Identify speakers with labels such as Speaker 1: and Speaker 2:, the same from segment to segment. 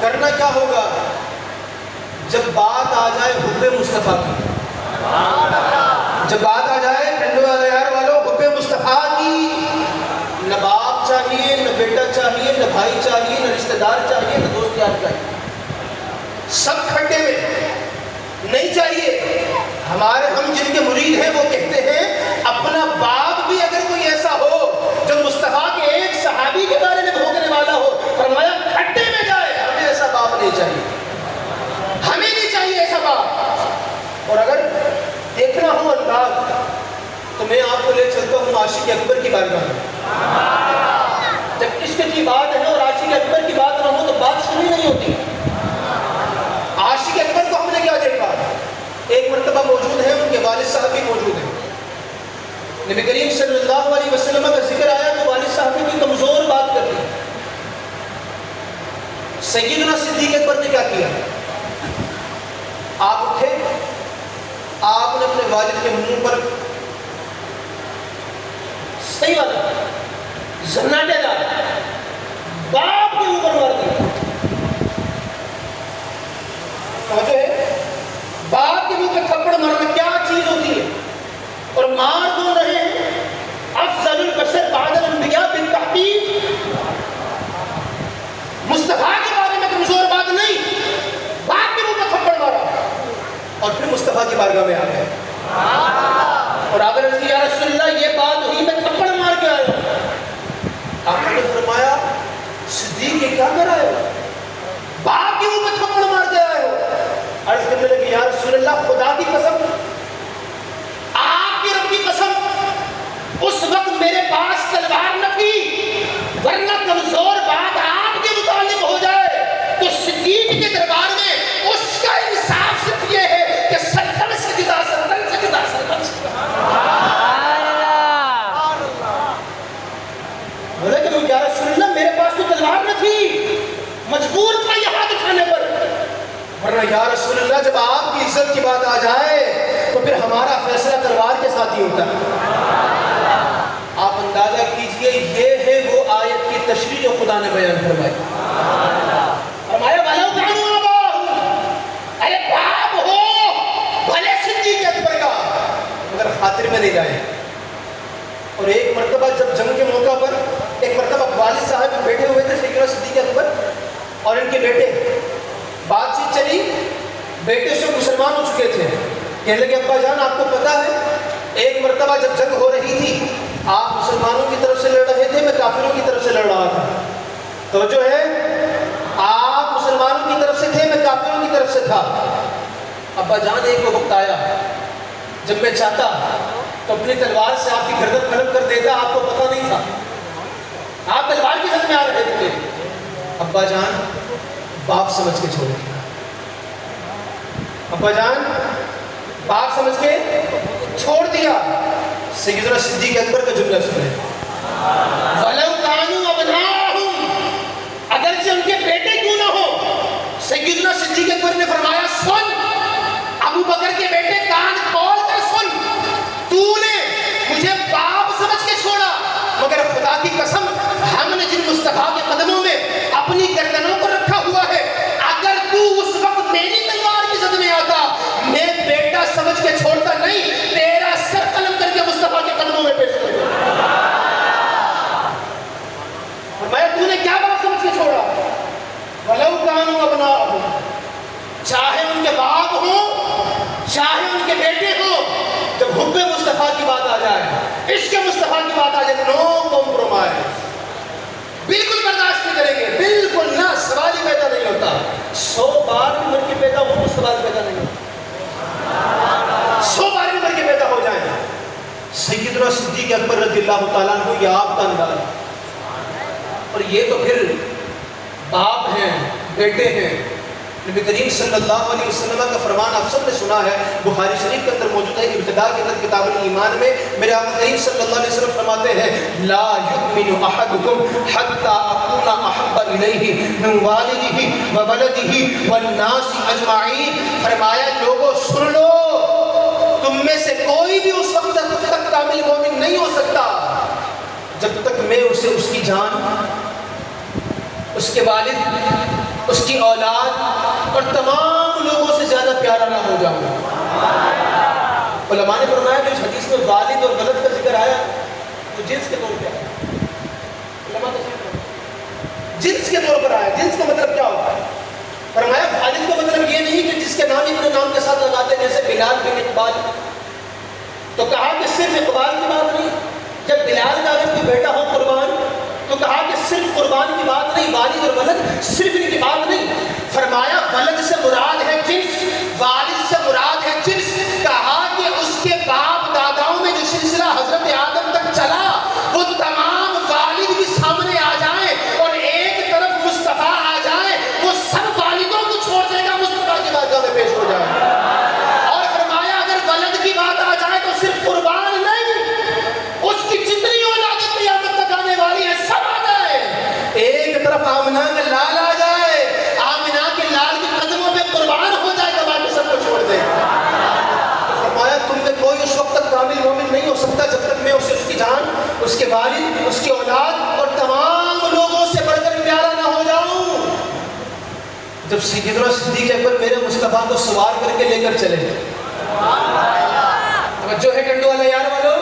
Speaker 1: کرنا کیا ہوگا؟ جب بات آ جائے حب مصطفیٰ کی، جب بات آ جائے ٹھنڈو والے یار والوں حب مصطفیٰ کی، نہ باپ چاہیے، نہ بیٹا چاہیے، نہ بھائی چاہیے، نہ رشتہ دار چاہیے، نہ دوست یار چاہیے، سب کھڈے میں نہیں چاہیے۔ ہم جن کے مرید ہیں وہ کہتے ہیں اپنا باپ بھی اگر کوئی ایسا ہو جو مصطفیٰ کے ایک صحابی کے بارے میں بھوکنے والا ہو، فرمایا کھڈے میں جائے، ہمیں ایسا باپ نہیں چاہیے، ہمیں نہیں چاہیے ایسا باپ۔ اور اگر دیکھنا ہو انداز تو میں آپ کو لے چلتا ہوں عاشق اکبر کی بارگاہ میں۔ جب عشق کی بات ہے اور عاشق اکبر کی بات نہ ہو تو بات سنی نہیں ہوتی۔ عاشق اکبر کو ہم نے کیا دیکھا؟ ایک مرتبہ موجود ہے، ان کے والد صاحب بھی موجود ہیں، نبی کریم صلی اللہ علیہ وسلم کا ذکر آیا تو والد صاحب کی کمزور بات کر دی۔ سیدنا صدیق اکبر نے کیا کیا؟ آپ اٹھے، آپ نے اپنے والد کے منہ پر صحیح والا زناٹے ڈالا، باپ کے اوپر مار دیا۔ سمجھو ہے باپ کے منہ پہ تھپڑ مارنا کیا چیز ہوتی ہے؟ اور مار دو رہے ہیں افضل البشر بعد الانبیاء بالتحقیق، مصطفیٰ کے بارے میں کمزور بات نہیں، باپ کے منہ پہ تھپڑ مارا اور پھر مصطفیٰ کی بارگاہ میں آ گئے اور آگر عرض کی یا رسول اللہ یہ بات ہوئی میں تھپڑ مار کے آیا ہوں۔ آپ نے فرمایا صدیق یہ کیا کر آئے ہو؟ باپ کے منہ پہ تھپڑ مار کے آئے ہو۔ عرض کرنے لگی یا رسول اللہ خدا کی قسم، آپ کی رب کی قسم، اس وقت میرے پاس تلوار نہ تھی، ورنہ کمزور بات آپ کے متعلق ہو جائے تو صدیق کے دربار میں اس کا انصاف صرف یہ ہے کہ سرکن سجدہ سرکن سجدہ سرکن بولے کہ یا رسول اللہ میرے پاس تو تلوار نہ تھی، مجبور تھا یہ ہاتھ اٹھانے پر، ورنہ یا رسول اللہ جب آپ کی عزت کی بات آ جائے تو پھر ہمارا فیصلہ تلوار کے ساتھ ہی ہوتا ہے۔ آپ اندازہ کیجئے یہ ہے وہ آیت کی تشریح جو خدا نے بیان فرمائی۔ فرمایا وَلَوْ كَانُوا آبَاءَهُمْ، ارے باپ ہو بھلے صدیق اکبر کا مگر خاطر میں نہیں جائے۔ اور ایک مرتبہ جب جنگ کے موقع پر ایک مرتبہ والد صاحب بیٹھے ہوئے تھے سیدنا صدیق اکبر اور ان کے بیٹے، بات چیت چلی، بیٹے سے مسلمان ہو چکے تھے، کہنے لگے ابا جان آپ کو پتا ہے ایک مرتبہ جب جنگ ہو رہی تھی آپ مسلمانوں کی طرف سے لڑ رہے تھے، میں کافروں کی طرف سے لڑ رہا تھا، توجہ ہے، آپ مسلمانوں کی طرف سے تھے میں کافروں کی طرف سے تھا۔ ابا جان ایک وقت آیا جب میں چاہتا تو اپنی تلوار سے آپ کی گردن قلم کر دیتا، آپ کو پتہ نہیں تھا، آپ تلوار کی جنگ میں آ رہے تھے۔ ابا جان باپ سمجھ کے چھوڑ دیا، ابا جان باپ سمجھ کے چھوڑ دیا۔ سیدنا صدیق اکبر کا جملہ سنیں، وَلَوْ كَانُوا أَبْنَاءَهُمْ، اگرچہ ان کے بیٹے کیوں نہ ہو۔ سیدنا صدیق اکبر نے فرمایا سن ابو بکر کے بیٹے کان کھول کر سن، تو نے مجھے باپ سمجھ کے چھوڑا مگر خدا کی قسم ہم نے جن مصطفیٰ کے قدموں میں اپنی گردنوں کو رکھا ہوا ہے، اگر تو اس وقت میری تلوار کی زد میں آتا میں بیٹا سمجھ کے چھوڑتا نہیں، تیرا سر قلم کر کے مصطفیٰ کے قدموں میں پیش کر دیا۔ فرمایا تو نے کیا بات سمجھ کے چھوڑا؟ وَلَوْ كَانُوا أَبْنَاءَهُمْ، چاہے ان کے باپ ہوں چاہے ان کے بیٹے ہوں، جب حب مصطفیٰ کی بات آ جائے، عشق مصطفیٰ کی بات آ جائے، نو کمپرومائز، بالکل برداشت نہیں کریں گے، بالکل نہ، سوال ہی پیدا نہیں ہوتا۔ 100 بار بھی مر کے پیدا ہو تو سوال پیدا نہیں ہوتا، 100 بار بھی مر کے پیدا ہو جائیں۔ سیدنا صدیق اکبر رضی اللہ تعالیٰ عنہ یہ آپ کا انداز، اور یہ تو پھر باپ ہیں بیٹے ہیں۔ نبی کریم صلی اللہ علیہ وسلم کا فرمان آپ سب نے سنا ہے، بخاری شریف کے اندر موجود ہے، ابتداء کے اندر کتاب الایمان میں میرے آقا کریم صلی اللہ علیہ وسلم فرماتے ہیں لا یؤمن احدکم حتی اکون احب الیہ من والدہ وولدہ والناس اجمعین۔ فرمایا لوگوں سن لو، تم میں سے کوئی بھی اس وقت تک کامل مومن نہیں ہو سکتا جب تک میں اسے اس کی جان، اس کے والد اس کی اولاد اور تمام لوگوں سے زیادہ پیارا نہ ہو جاؤں۔ علماء نے فرمایا کہ اس حدیث میں والد اور ولد کا ذکر آیا تو جنس کے طور پہ آیا۔ علماء جنس کے طور پر آیا۔ جنس کا مطلب کیا ہوتا ہے؟ فرمایا والد کا مطلب یہ نہیں کہ جس کے نام اپنے نام کے ساتھ لگاتے ہیں، جیسے بلال بن اقبال، تو کہا کہ صرف اقبال کی بات نہیں، جب بلال کا اگر کوئی بیٹا ہو قربان تو کہا کہ صرف قربان کی بات نہیں، والد اور ولد صرف ان کی بات نہیں، فرمایا ولد سے مراد ہے جنس، والد سے مراد ہے جنس۔ کہا کہ اس کے باپ داداؤں میں جو سلسلہ حضرت آدم تک چلا وہ تمام والد بھی سامنے آ جائیں اور ایک طرف مصطفیٰ آ جائے، وہ سب والدوں کو چھوڑ دے گا، مصطفیٰ کی بارگاہ میں پیش ہو جائے۔ اور فرمایا اگر ولد کی بات آ جائے تو صرف قربان نہیں، اس کی جتنی اولادیں قیامت تک آنے والی ہیں سب آ جائے۔ ایک طرف آمنہ کا لال آ جائے، آمنہ کے لال کے قدموں پہ قربان ہو جائے گا، باقی سب کو چھوڑ دے۔ فرمایا تم میں کوئی اس وقت تک کامل مومن نہیں ہو سکتا جب تک میں اسے اس کی جان، اس کے والد، اس کی اولاد اور تمام لوگوں سے بڑھ کر پیارا نہ ہو جاؤں۔ جب سیدنا صدیق اکبر میرے مصطفیٰ کو سوار کر کے لے کر چلے، توجہ ہے ٹنڈو والا یار والو،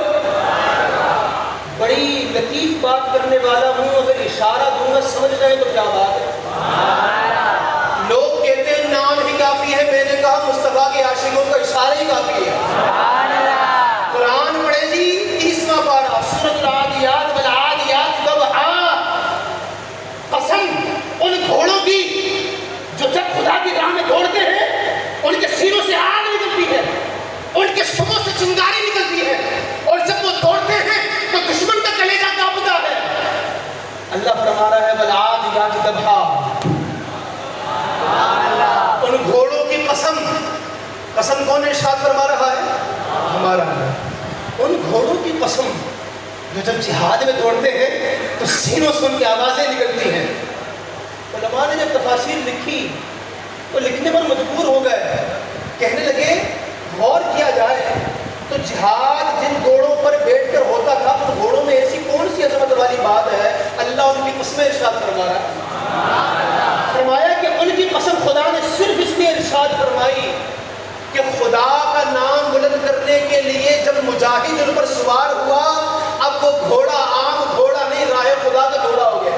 Speaker 1: بڑی لطیف بات کرنے والا ہوں، اگر اشارہ دوں گا سمجھ جائیں تو کیا بات ہے۔ لوگ کہتے ہیں نام ہی کافی ہے، میں نے کہا مصطفیٰ کے عاشقوں کا اشارہ ہی کافی ہے۔ قرآن پڑھے جی 30واں پارہ سورۃ العادیات والعادیات ضبحا، قسم ان گھوڑوں کی جو جب خدا کی راہ میں دوڑتے ہیں ان کے سینوں سے آگ نکلتی ہے، ان کے سموں سے چنگاری نکلتی ہے، اور جب وہ دوڑتے ہیں تو دشمن کا کلیجہ کانپتا ہے۔ اللہ فرما رہا ہے والعادیات ضبحا، ان گھوڑوں کی قسم، قسم کون ارشاد فرما رہا ہے؟ ہمارا اللہ۔ ان گھوڑوں کی قسم جو جب جہاد میں دوڑتے ہیں تو سینوں سے ان کی آوازیں نکلتی ہیں۔ علماء نے جب تفاسیر لکھی تو لکھنے پر مجبور ہو گئے، کہنے لگے غور کیا جائے تو جہاد جن گھوڑوں پر بیٹھ کر ہوتا تھا ان گھوڑوں میں ایسی کون سی عظمت والی بات ہے اللہ ان کی قسمیں ارشاد فرما رہا ہے۔ فرمایا کہ ان کی قسم خدا نے صرف اس لیے ارشاد فرمائی کہ خدا کا نام بلند کرنے کے لیے جب مجاہد ان پر سوار ہوا اب وہ گھوڑا عام گھوڑا نہیں، راہ خدا کا گھوڑا ہو گیا۔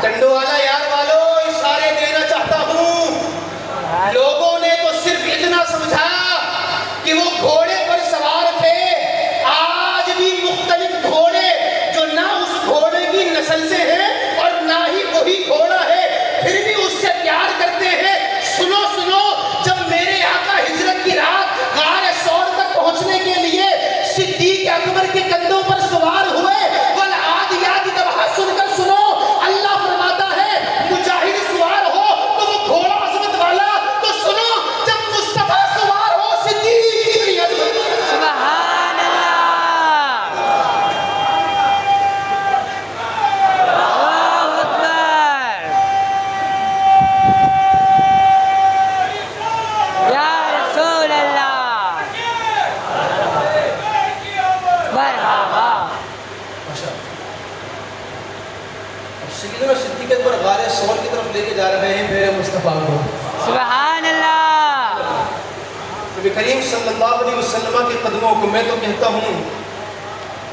Speaker 1: ڈنڈو والا یار والو اشارے دینا چاہتا ہوں، لوگوں نے تو صرف اتنا سمجھا کہ وہ گھوڑے پر سوار تھے، آج بھی مختلف گھوڑے جو نہ اس گھوڑے کی نسل سے ہیں اور نہ ہی وہی گھوڑا ہے پھر بھی اس سے پیار کرتے ہیں۔ سنو سنو، جب میرے آقا ہجرت کی رات غار ثور تک پہنچنے کے لیے صدیق اکبر کے کندھوں پر سوار ہوئے، والعادیات ضبحا سن کر سنو، اللہ فرماتا ہے مجاہد سوار ہو تو وہ گھوڑا عظمت والا، تو سنو جب مصطفیٰ سوار ہو صدیق کی عظمت۔
Speaker 2: سبحان اللہ، اللہ اکبر، یا رسول اللہ، مرحبا۔
Speaker 1: سیدنا صدیق اکبر غار ثور کی طرف لے کے جا رہے ہیں میرے مصطفیٰ کو۔
Speaker 2: سبحان اللہ،
Speaker 1: نبی کریم صلی اللہ علیہ وسلم کے قدموں کو میں تو کہتا ہوں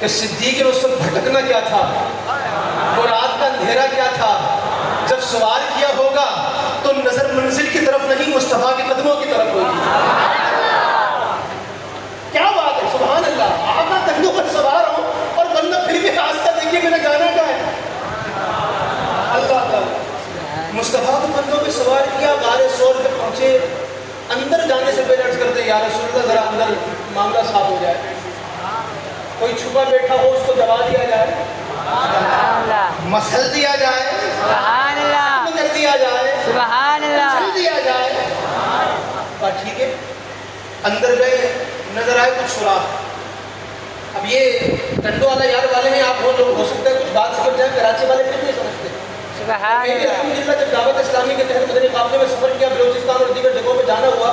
Speaker 1: کہ صدیق نے اس وقت بھٹکنا کیا تھا، وہ رات کا اندھیرا کیا تھا، جب سوار کیا ہوگا تو نظر منزل کی طرف نہیں مصطفیٰ کے قدموں کی طرف ہوگی۔ کیا بات ہے، سبحان اللہ، آقا کندھوں پر سوار ہو اور بندہ پھر بھی راستہ دیکھے میرا جانا کیا ہے۔ اللہ تعالیٰ مصطفیٰ کو کندھوں پہ سوار کیا، غار ثور پہ پہنچے، اندر جانے سے پہلے عرض کرتے ہیں یا رسول اللہ ذرا اندر معاملہ صاف ہو جائے، کوئی چھپا بیٹھا ہو اس کو دبا دیا جائے، مسل دیا جائے،
Speaker 2: سبحان اللہ،
Speaker 1: کر دیا جائے،
Speaker 2: سبحان اللہ،
Speaker 1: چل دیا جائے۔ بات ٹھیک ہے، اندر گئے، نظر آئے کچھ سوراخ۔ اب یہ ٹنڈو والا یار والے ہیں، آپ وہ لوگ ہو سکتا ہے کچھ بات سمجھ جائیں، کراچی والے پھر نہیں سمجھتے۔
Speaker 2: سبحان
Speaker 1: میں بھی
Speaker 2: اللہ،
Speaker 1: الحمدللہ جب دعوت اسلامی کے تحت مدنی قافلے میں سفر کیا، بلوچستان اور دیگر جگہوں پہ جانا ہوا،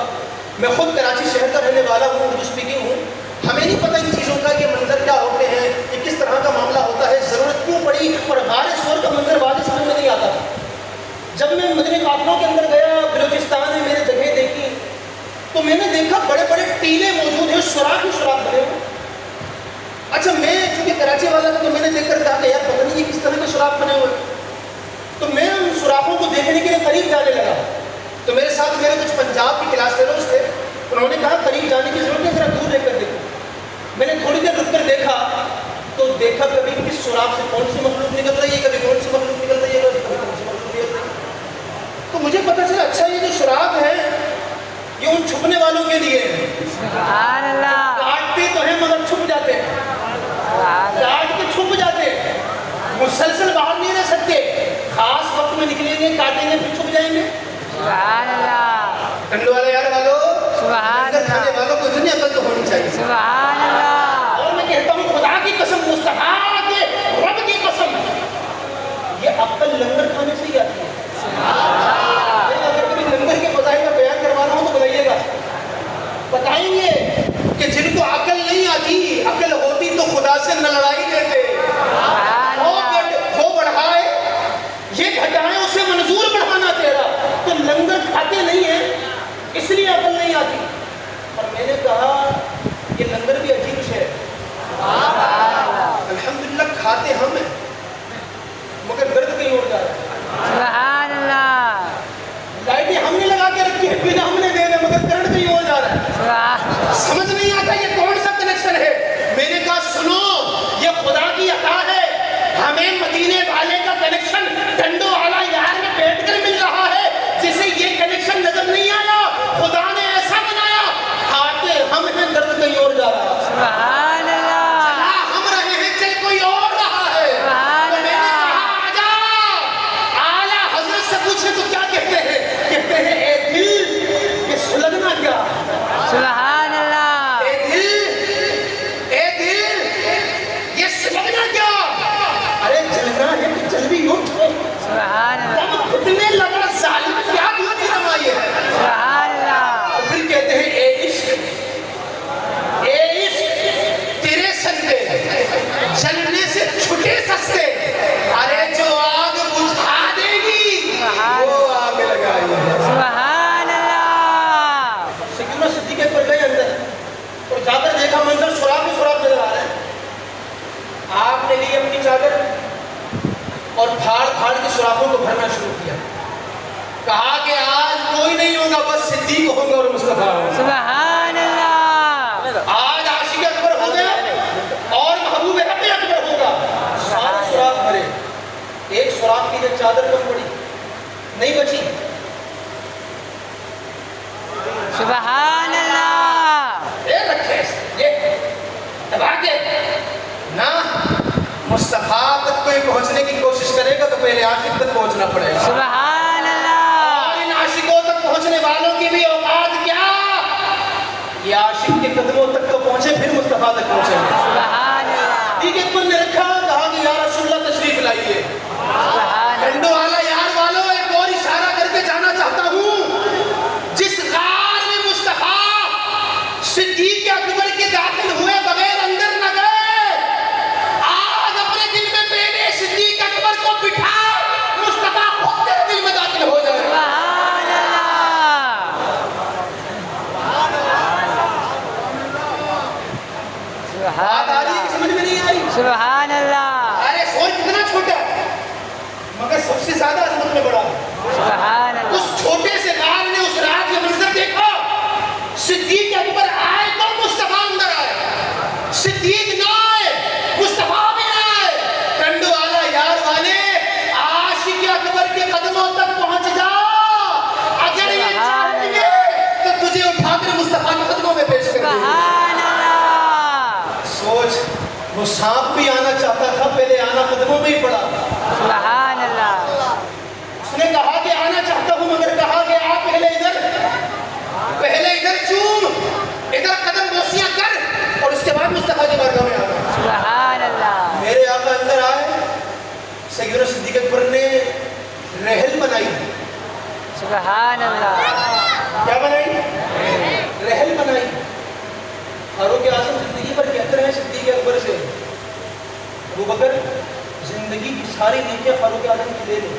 Speaker 1: میں خود کراچی شہر کا رہنے والا ہوں، اردو اسپیکنگ ہوں، ہمیں نہیں پتہ ان چیزوں کا کہ منظر کیا ہوتے ہیں، یہ کس طرح کا معاملہ ہوتا ہے، ضرورت کیوں پڑی، اور غار ثور کا منظر واضح سمجھ میں نہیں آتا تھا۔ میں نے دیکھا بڑے بڑے ٹیلے موجود ہیں, سوراخ ہی سوراخ بنے ہوئے. اچھا میں چونکہ کراچی والا تھا تو میں نے دیکھ کر کہا کہ یار پتہ نہیں یہ کس طرح کے سوراخ بنے ہوئے. تو میں ان سوراخوں کو دیکھنے کے لیے قریب جانے لگا. تو میرے ساتھ میرے کچھ پنجاب کے کلاس فیلوز تھے, انہوں نے کہا قریب جانے کی ضرورت ہے, ذرا دور دیکھ کر دیکھو. میں نے تھوڑی دیر رک کر دیکھا تو دیکھا کبھی کس سوراخ سے کون سی مخلوق نکل رہی ہے, کبھی کون سی مخلوق نکل رہی ہے, کبھی کون سی مخلوق نکل رہی ہے. تو مجھے پتہ چلا اچھا یہ جو سوراخ ہے یہ ان چھپنے والوں کے لیے ہے.
Speaker 2: سبحان اللہ.
Speaker 1: کاٹتے تو ہیں مگر چھپ جاتے ہیں, کاٹ کے چھپ جاتے ہیں, مسلسل باہر نہیں رہ سکتے. خاص وقت میں نکلیں گے, کاٹیں گے, پھر چھپ جائیں گے.
Speaker 2: سبحان اللہ.
Speaker 1: ٹنڈو والے یار والوں,
Speaker 2: سبحان
Speaker 1: لنگر کھانے
Speaker 2: اللہ.
Speaker 1: والوں کو اتنی عقل تو ہونی چاہیے.
Speaker 2: سبحان اللہ.
Speaker 1: اور میں کہتا ہوں خدا کی قسم, مصطفیٰ کے رب کی قسم, یہ عقل لنگر کھانے سے ہی آتی ہے. میں اگر کبھی لنگر کے فضائل میں بیان کروانا ہوں تو بتائیے گا, بتائیں گے کہ جن کو عقل نہیں آتی, عقل ہوتی تو خدا سے نہ لڑائی لیتے. وہ بڑھائے یہ گھٹائیں, اسے منظور بڑھانا تیرا. تو لنگر کھاتے نہیں ہیں اس لیے عقل نہیں آتی. اور میں نے کہا یہ لنگر بھی عجیب شے ہے. الحمدللہ کھاتے ہم ہیں مگر درد کہیں اور جا رہا ہے.
Speaker 2: سبحان اللہ.
Speaker 1: لائٹیں ہم نے لگا کے رکھی ہے, بنا ہم نے دے دے مگر کرنٹ کہیں اور جا رہا ہے. سمجھ نہیں آتا یہ کون سا کنیکشن ہے. میں نے کہا سنو, یہ خدا کی عطا ہے. ہمیں مدینے والے کا کنیکشن ٹنڈو والا یار میں بیٹھ کر مل رہا ہے, جسے یہ کنیکشن نظر نہیں آیا. خدا نے ایسا بنایا, کھاتے ہم ہیں, درد کہیں اور جا رہا ہے.
Speaker 2: سبحان اللہ.
Speaker 1: چلا ہم رہے ہیں, چل کوئی اور رہا ہے. تو میں نے کہا آجا, اعلیٰ حضرت سے پوچھے تو کیا کہتے ہیں, کہتے ہیں اے دل یہ سلگنا کیا.
Speaker 2: سبحان اللہ.
Speaker 1: اے دل یہ سلگنا کیا. ارے جلنا ہے تو جلدی اٹھ.
Speaker 2: سبحان اللہ.
Speaker 1: تب خود میں لگا ظالم کیا دھوتی رمائی ہے.
Speaker 2: سبحان اللہ.
Speaker 1: اور پھر کہتے ہیں اے عشق تیرے سندے جلنے سے چھٹے سستے. ارے جو آگ بجھا دے گی وہ آگ لگائی ہے.
Speaker 2: سبحان اللہ.
Speaker 1: سیدنا صدیق اکبر گئے اندر اور جا کر دیکھا منظر سوراخ ہی سوراخ نظر آ رہا ہے. آپ نے لی اپنی چادر اور پھاڑ پھاڑ کے سوراخوں کو بھرنا شروع کیا. کہا کہ آج کوئی نہیں ہوگا, بس صدیق ہوگا اور مصطفیٰ ہوگا.
Speaker 2: سبحان اللہ.
Speaker 1: آج عاشق اکبر ہو گیا اور محبوب رب اکبر ہوگا. سارے سوراخ بھرے, ایک سوراخ کی جو چادر کم پڑی نہیں بچی.
Speaker 2: سبحان اللہ.
Speaker 1: یہ رکھے یہ دبا کے نہ مصطفیٰ تک کوئی پہنچنے کی کوشش کرے گا تو پہلے عاشق تک پہنچنا پڑے گا.
Speaker 2: سبحان اللہ.
Speaker 1: اور ان عاشقوں تک پہنچنے والوں کی بھی اوقات کیا, یہ عاشق کے قدموں تک تو پہنچے پھر مصطفیٰ تک پہنچے گے.
Speaker 2: سبحان اللہ.
Speaker 1: ٹھیک ہے, تم نے رکھا, کہا کہ یا رسول اللہ تشریف لائیے.
Speaker 2: سبحان اللہ.
Speaker 1: ٹنڈو والا یار والوں, ایک اور اشارہ کر کے جانا چاہتا ہوں. جس غار میں مصطفیٰ صدیق اکبر کے داخل ہوئے بغیر اندر نہ گئے, آج اپنے دل میں پہلے صدیق اکبر کو بٹھا, مصطفیٰ خود تیرے دل میں داخل ہو جائے.
Speaker 2: سبحان اللہ.
Speaker 1: بات آ رہی ہے کہ سمجھ میں نہیں آئی.
Speaker 2: سبحان اللہ.
Speaker 1: ارے سوچ کتنا چھوٹا ہے مگر سب سے زیادہ عظمت میں بڑا ہے.
Speaker 2: سبحان اللہ.
Speaker 1: اس چھوٹے سے غار نے اس رات کا منظر دیکھا. صدیق اکبر آئے تو مصطفیٰ اندر آئے, صدیق نہ آئے مصطفیٰ بھی نہ آئے. ٹنڈو والا یار والے, عاشق اکبر کے قدموں تک پہنچ جا. اگر یہ چاہیے تو تجھے اٹھا کر مصطفیٰ کے قدموں میں پیش کر دیں.
Speaker 2: سبحان اللہ.
Speaker 1: سوچ, وہ سانپ بھی آنا چاہتا تھا, پہلے آنا قدموں میں ہی پڑا.
Speaker 2: سبحان اللہ.
Speaker 1: اس نے کہا کہ آنا چاہتا ہوں مگر کہا کہ آپ پہلے ادھر چوم, ادھر قدم بوسیاں کر اور اس کے بعد مصطفیٰ کی بارگاہ میں آنا.
Speaker 2: سبحان اللہ.
Speaker 1: میرے آقا اندر آئے, سیدنا صدیق اکبر نے رحل بنائی.
Speaker 2: سبحان اللہ.
Speaker 1: کیا بنائی؟ رحل بنائی. فاروق اعظم زندگی پر کہتے ہیں صدیق اکبر سے, ابو بکر زندگی کی ساری نیکیاں فاروق اعظم کی لے لیں,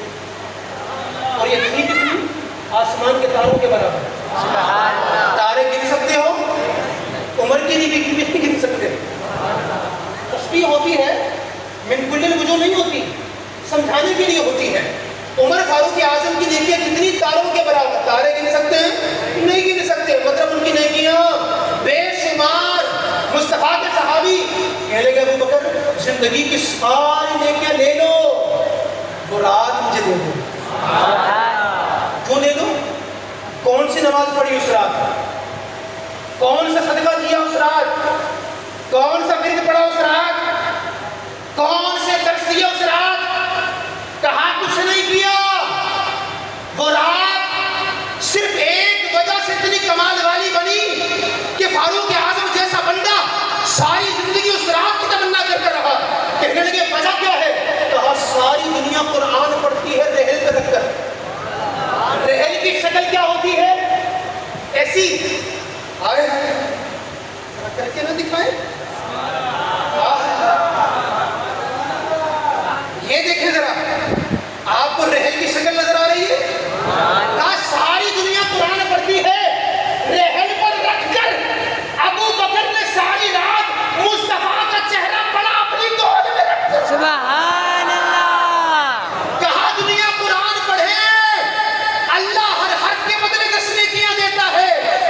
Speaker 1: اور یہ کتنی آسمان کے تاروں کے برابر.
Speaker 2: سبحان اللہ.
Speaker 1: تارے گن تسبیح کی بھی نہیں گن سکتے. تسبیح ہوتی ہے من کل الوجوہ نہیں ہوتی, سمجھانے کے لیے ہوتی ہے. عمر فاروق اعظم کی نیکیاں کتنی تاروں کے برابر, تارے گن سکتے ہیں؟ نہیں گن سکتے. مطلب ان کی نیکیاں بے شمار. مصطفیٰ کے صحابی کہنے لگے ابو بکر زندگی کی ساری نیکیاں لے لو, وہ رات مجھے دے دو. کیوں دے دو؟ کون سی نماز پڑھی اس رات, کون سا صدقہ کیا اس رات, کون سا ورد پڑھا اس رات, کون سے درس دیا اس رات, کہاں کچھ نہیں کیا. وہ رات صرف ایک وجہ سے اتنی کمال والی بنی کہ فاروق اعظم جیسا بندہ ساری زندگی اس رات کی تمنا کرتا رہا. کہنے لگے وجہ کیا ہے؟ کہا ساری دنیا قرآن پڑھتی ہے رحل پہ رکھ کر. رحل کی شکل کیا ہوتی ہے؟ ایسی آئے کر کے نہ دکھائیں. یہ دیکھیں ذرا, آپ کو رحل کی شکل نظر آ رہی ہے؟ کہا ساری دنیا قرآن پڑھتی ہے, رحل پر رکھ کر ابو بکر نے ساری رات مصطفیٰ کا چہرہ پڑا اپنی گود میں رکھ کر.
Speaker 2: سبحان اللہ.
Speaker 1: کہا دنیا قرآن پڑھے, اللہ ہر حرف کے بدلے 10 نیکیاں دیتا ہے.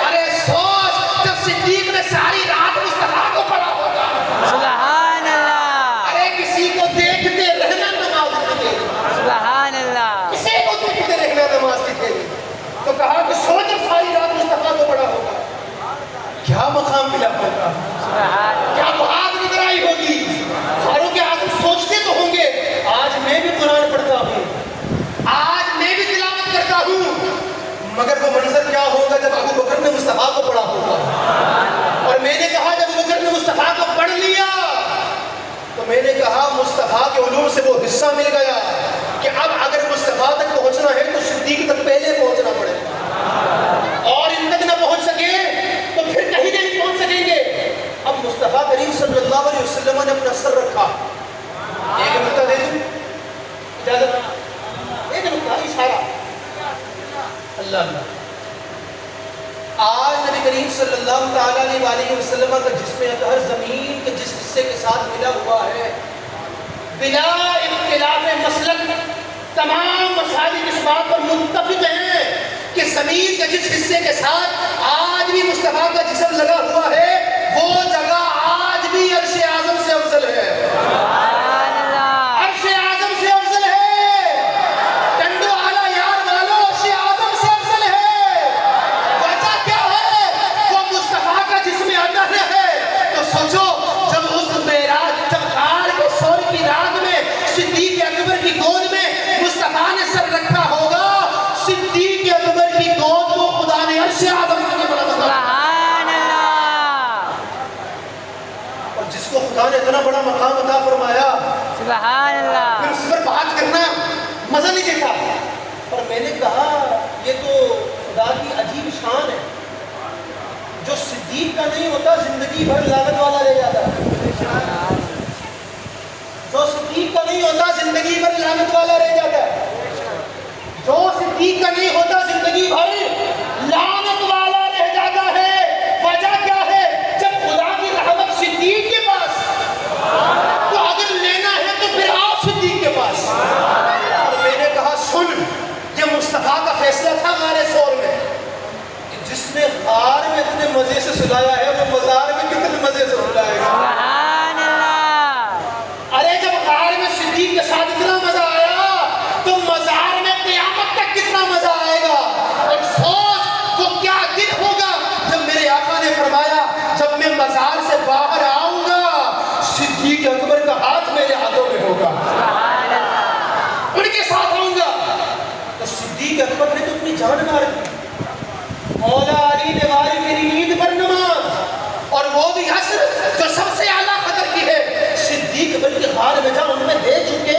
Speaker 1: ارے سوچ جب صدیق نے ساری رات مصطفیٰ کو پڑھا ہوگا.
Speaker 2: سبحان اللہ.
Speaker 1: ارے کسی کو دیکھتے رہنا نماز کی,
Speaker 2: سبحان اللہ.
Speaker 1: کسی کو دیکھتے رہنا نماز کی. تو کہا کہ سوچ جب ساری رات مصطفیٰ کو پڑھا ہوگا کیا مقام ملا ہوگا,
Speaker 2: سبحان اللہ.
Speaker 1: کیا بات نظر آئی ہوگی. فاروق اعظم سوچتے تو ہوں گے آج میں بھی قرآن پڑھتا ہوں, آج میں بھی تلاوت کرتا ہوں, مگر وہ منظر کیا ہوگا جب ابو بکر نے مصطفیٰ کو پڑھا ہوگا. اور میں نے کہا جب ابو بکر نے مصطفیٰ کو پڑھ لیا تو میں نے کہا مصطفیٰ کے علوم سے وہ حصہ مل گیا کہ اب اگر مصطفیٰ تک پہنچنا ہے تو صدیق تک پہلے پہنچنا پڑے, اور ان تک نہ پہنچ سکے تو پھر کہیں نہیں پہنچ سکیں گے. اب مصطفیٰ کریم صلی اللہ علیہ وسلم نے اپنا سر رکھا. ایک نقطہ دے دوں اجازت, ایک نقطہ اشارہ. اللہ اللہ, آج نبی کریم صلی اللہ تعالیٰ علیہ وسلم کا جسم اطہر زمین کے جس حصے کے ساتھ ملا ہوا ہے, بلا اختلاف مسلک تمام مسالک اس بات پر متفق ہیں کہ زمین کے جس حصے کے ساتھ آج بھی مصطفیٰ کا جسم لگا ہوا ہے وہ جگہ آج بھی عرش اعظم سے افضل ہے.
Speaker 2: سبحان اللہ.
Speaker 1: عرش اعظم سے افضل ہے. ٹنڈو اعلیٰ یار والو عرش اعظم سے افضل ہے. وجہ کیا ہے؟ وہ مصطفیٰ کا جسم اطہر ہے. تو سوچو جب اس معراج, جب غار کے سور کی رات میں صدیق اکبر کی گود میں مصطفیٰ نے سر رکھا ہوگا, صدیق اکبر کی گود کو خدا نے عرش اعظم سے بنا دیا.
Speaker 2: سبحان اللہ.
Speaker 1: اور جس کو خدا نے اتنا بڑا مقام عطا فرمایا
Speaker 2: سبحان اللہ.
Speaker 1: پھر اس پر بات کرنا مزہ نہیں دیتا. اور میں نے کہا یہ تو خدا کی عجیب شان ہے, جو صدیق کا نہیں ہوتا زندگی بھر لاگت والا رہ جاتا ہے. جو صدیق کا نہیں ہوتا زندگی بھر لاگت والا رہ جاتا ہے. جو صدیق کا نہیں ہوتا زندگی بھر لعنت والا رہ جاتا ہے. وجہ کیا ہے؟ جب خدا کی رحمت صدیق کے پاس, تو اگر لینا ہے تو پھر آؤ صدیق کے پاس. اور میں نے کہا سن, یہ مصطفیٰ کا فیصلہ تھا غار ثور میں کہ جس نے غار میں اتنے مزے سے سلایا ہے وہ مزار میں کتنے مزے سے سلائے گا.
Speaker 2: سبحان اللہ.
Speaker 1: ارے جب غار میں صدیق کے ساتھ اتنا مزہ آیا تو مزار میں قیامت تک کتنا مزہ آئے گا. اور سوچ وہ کیا دن ہوگا جب میرے آقا نے فرمایا جب میں مزار سے باہر آؤں گا صدیق اکبر کا ہاتھ میرے ہاتھوں میں ہوگا,
Speaker 2: سبحان اللہ.
Speaker 1: ان کے ساتھ آؤں گا. تو صدیق اکبر نے تو اپنی جان مار دی. مولا علی نے واری میری نیند پر نماز, اور وہ بھی عصر جو سب سے اعلیٰ قدر کی ہے. صدیق اکبر کی غار میں جا ان میں دے چکے,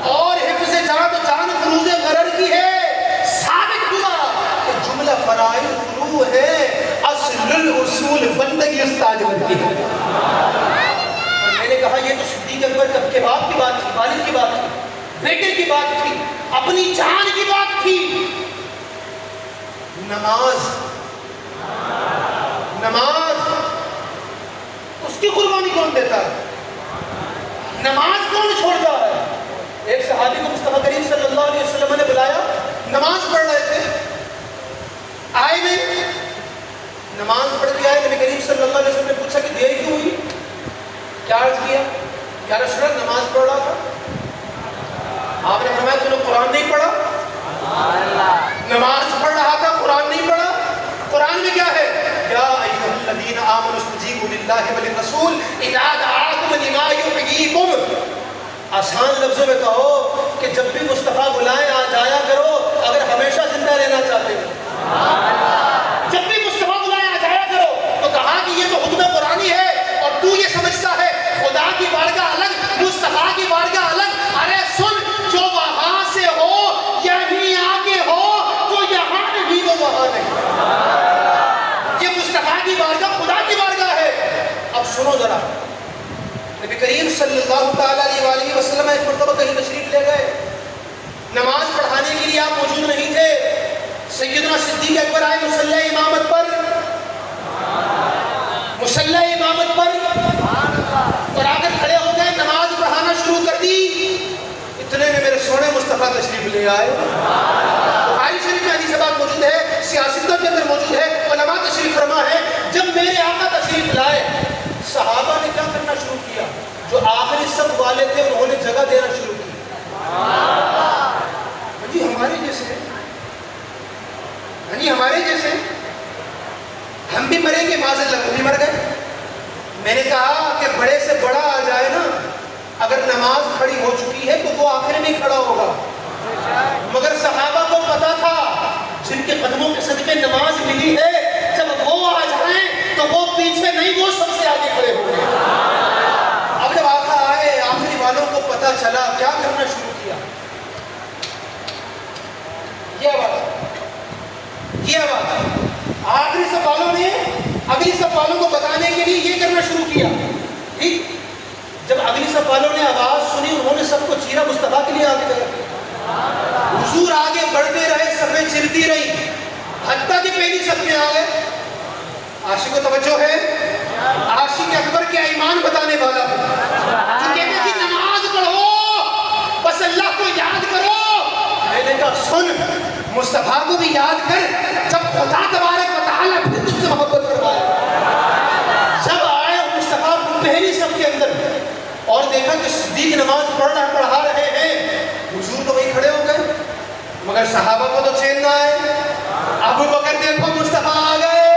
Speaker 1: اور حفظ جان و جان فروز غرر کی ہے. ثابت ہوا کہ جملہ فرائض فروع ہے, اصل الاصول بندگی استاد کی ہے. اور میں نے کہا یہ تو صدیق اکبر کے باپ کی بات تھی, والد کی بات تھی, بیٹے کی بات تھی, اپنی جان کی بات تھی. نماز کی قربانی کون دیتا ہے؟ نماز کون چھوڑتا ہے؟ ایک صحابی کو مصطفیٰ کریم صلی اللہ علیہ وسلم نے بلایا، نماز پڑھ رہے تھے، آئے نہیں، نماز پڑھ کے آئے، نبی کریم صلی اللہ علیہ وسلم نے پوچھا کہ دیر کیوں ہوئی؟ کیا عرض کیا؟ یا رسول اللہ نماز پڑھ رہا تھا۔ آپ نے فرمایا تم نے قرآن نہیں پڑھا؟ نماز پڑھ رہا تھا، قرآن نہیں پڑھا؟ قرآن میں کیا ہے؟ یا ایھا الذین آمنوا استجیبوا للہ وللرسول اذا دعاکم لما یحییکم۔ آسان لفظوں میں کہو کہ جب بھی مصطفیٰ بلائیں آ جایا کرو اگر ہمیشہ زندہ رہنا چاہتے ہو۔ جب بھی مصطفیٰ بلائیں آ جایا کرو۔ تو کہا کہ یہ تو حکم قرآنی ہے اور تو یہ سمجھتا ہے خدا کی بارگاہ الگ، مصطفیٰ کی بارگاہ الگ۔ ارے سن، جو وہاں سے ہو یہیں آگے ہو، جو یہاں نہیں وہ وہاں نہیں۔ یہ مصطفیٰ کی بارگاہ خدا کی بارگاہ ہے۔ اب سنو ذرا، نبی کریم صلی اللہ تعالیٰ علیہ وآلہ وسلم ایک مرتبہ کہیں تشریف لے گئے، نماز پڑھانے کے لیے آپ موجود نہیں تھے۔ سیدنا صدیق اکبر آئے مصلی امامت پر، مصلی امامت پر، اور آ کر کھڑے ہو گئے، نماز پڑھانا شروع کر دی۔ اتنے میں میرے سونے مصطفیٰ تشریف لے آئے۔ بخاری شریف میں حدیث بات موجود ہے، سیاستوں کے اندر موجود ہے، علماء تشریف فرما ہے، جب میرے آقا تشریف لائے صحابہ نے کیا کرنا شروع کیا؟ جو آخری صف والے تھے انہوں نے جگہ دینا شروع کی۔ جی ہمارے جیسے، جی ہمارے جیسے، ہم بھی مریں گے، معاذ اللہ وہ بھی مر گئے۔ میں نے کہا کہ بڑے سے بڑا آ جائے نا، اگر نماز کھڑی ہو چکی ہے تو وہ آخر میں کھڑا ہوگا، مگر صحابہ کو پتا تھا جن کے قدموں کے صدقے نماز ملی ہے، جب وہ آ جائیں تو وہ پیچھے نہیں، وہ سب سے آگے کھڑے ہو گئے۔ اب جب آقا آئے، آخری والوں کو پتا چلا، کیا کرنا شروع کیا؟ یہ آواز آخری سب والوں نے اگلی سب والوں کو بتانے کے لیے یہ کرنا شروع کیا۔ ٹھیک، جب اگلی سب والوں نے آواز سنی انہوں نے سب کو چیرا، مصطفیٰ کے لیے آگے جگہ دیا۔ حضور آگے بڑھتے رہے، صفیں چرتی رہی، حتیٰ کہ پہلی صف میں آ گئے۔ عاشق کو توجہ ہے، عاشق اکبر کے ایمان بتانے والا ہے، جو کہتے ہیں کہ نماز پڑھو بس اللہ کو یاد کرو۔ میں نے کہا سن، مصطفیٰ کو بھی یاد کر، جب خدا تبارک و تعالیٰ پھر تجھ سے محبت فرمائے۔ جب آئے مصطفیٰ پہلی صف کے اندر اور دیکھا کہ صدیق نماز پڑھا رہے ہیں، حضور تو وہی کھڑے ہو گئے، مگر صحابہ کو تو چین نہ آئے۔ ابو بکر دیکھو مصطفیٰ آ گئے،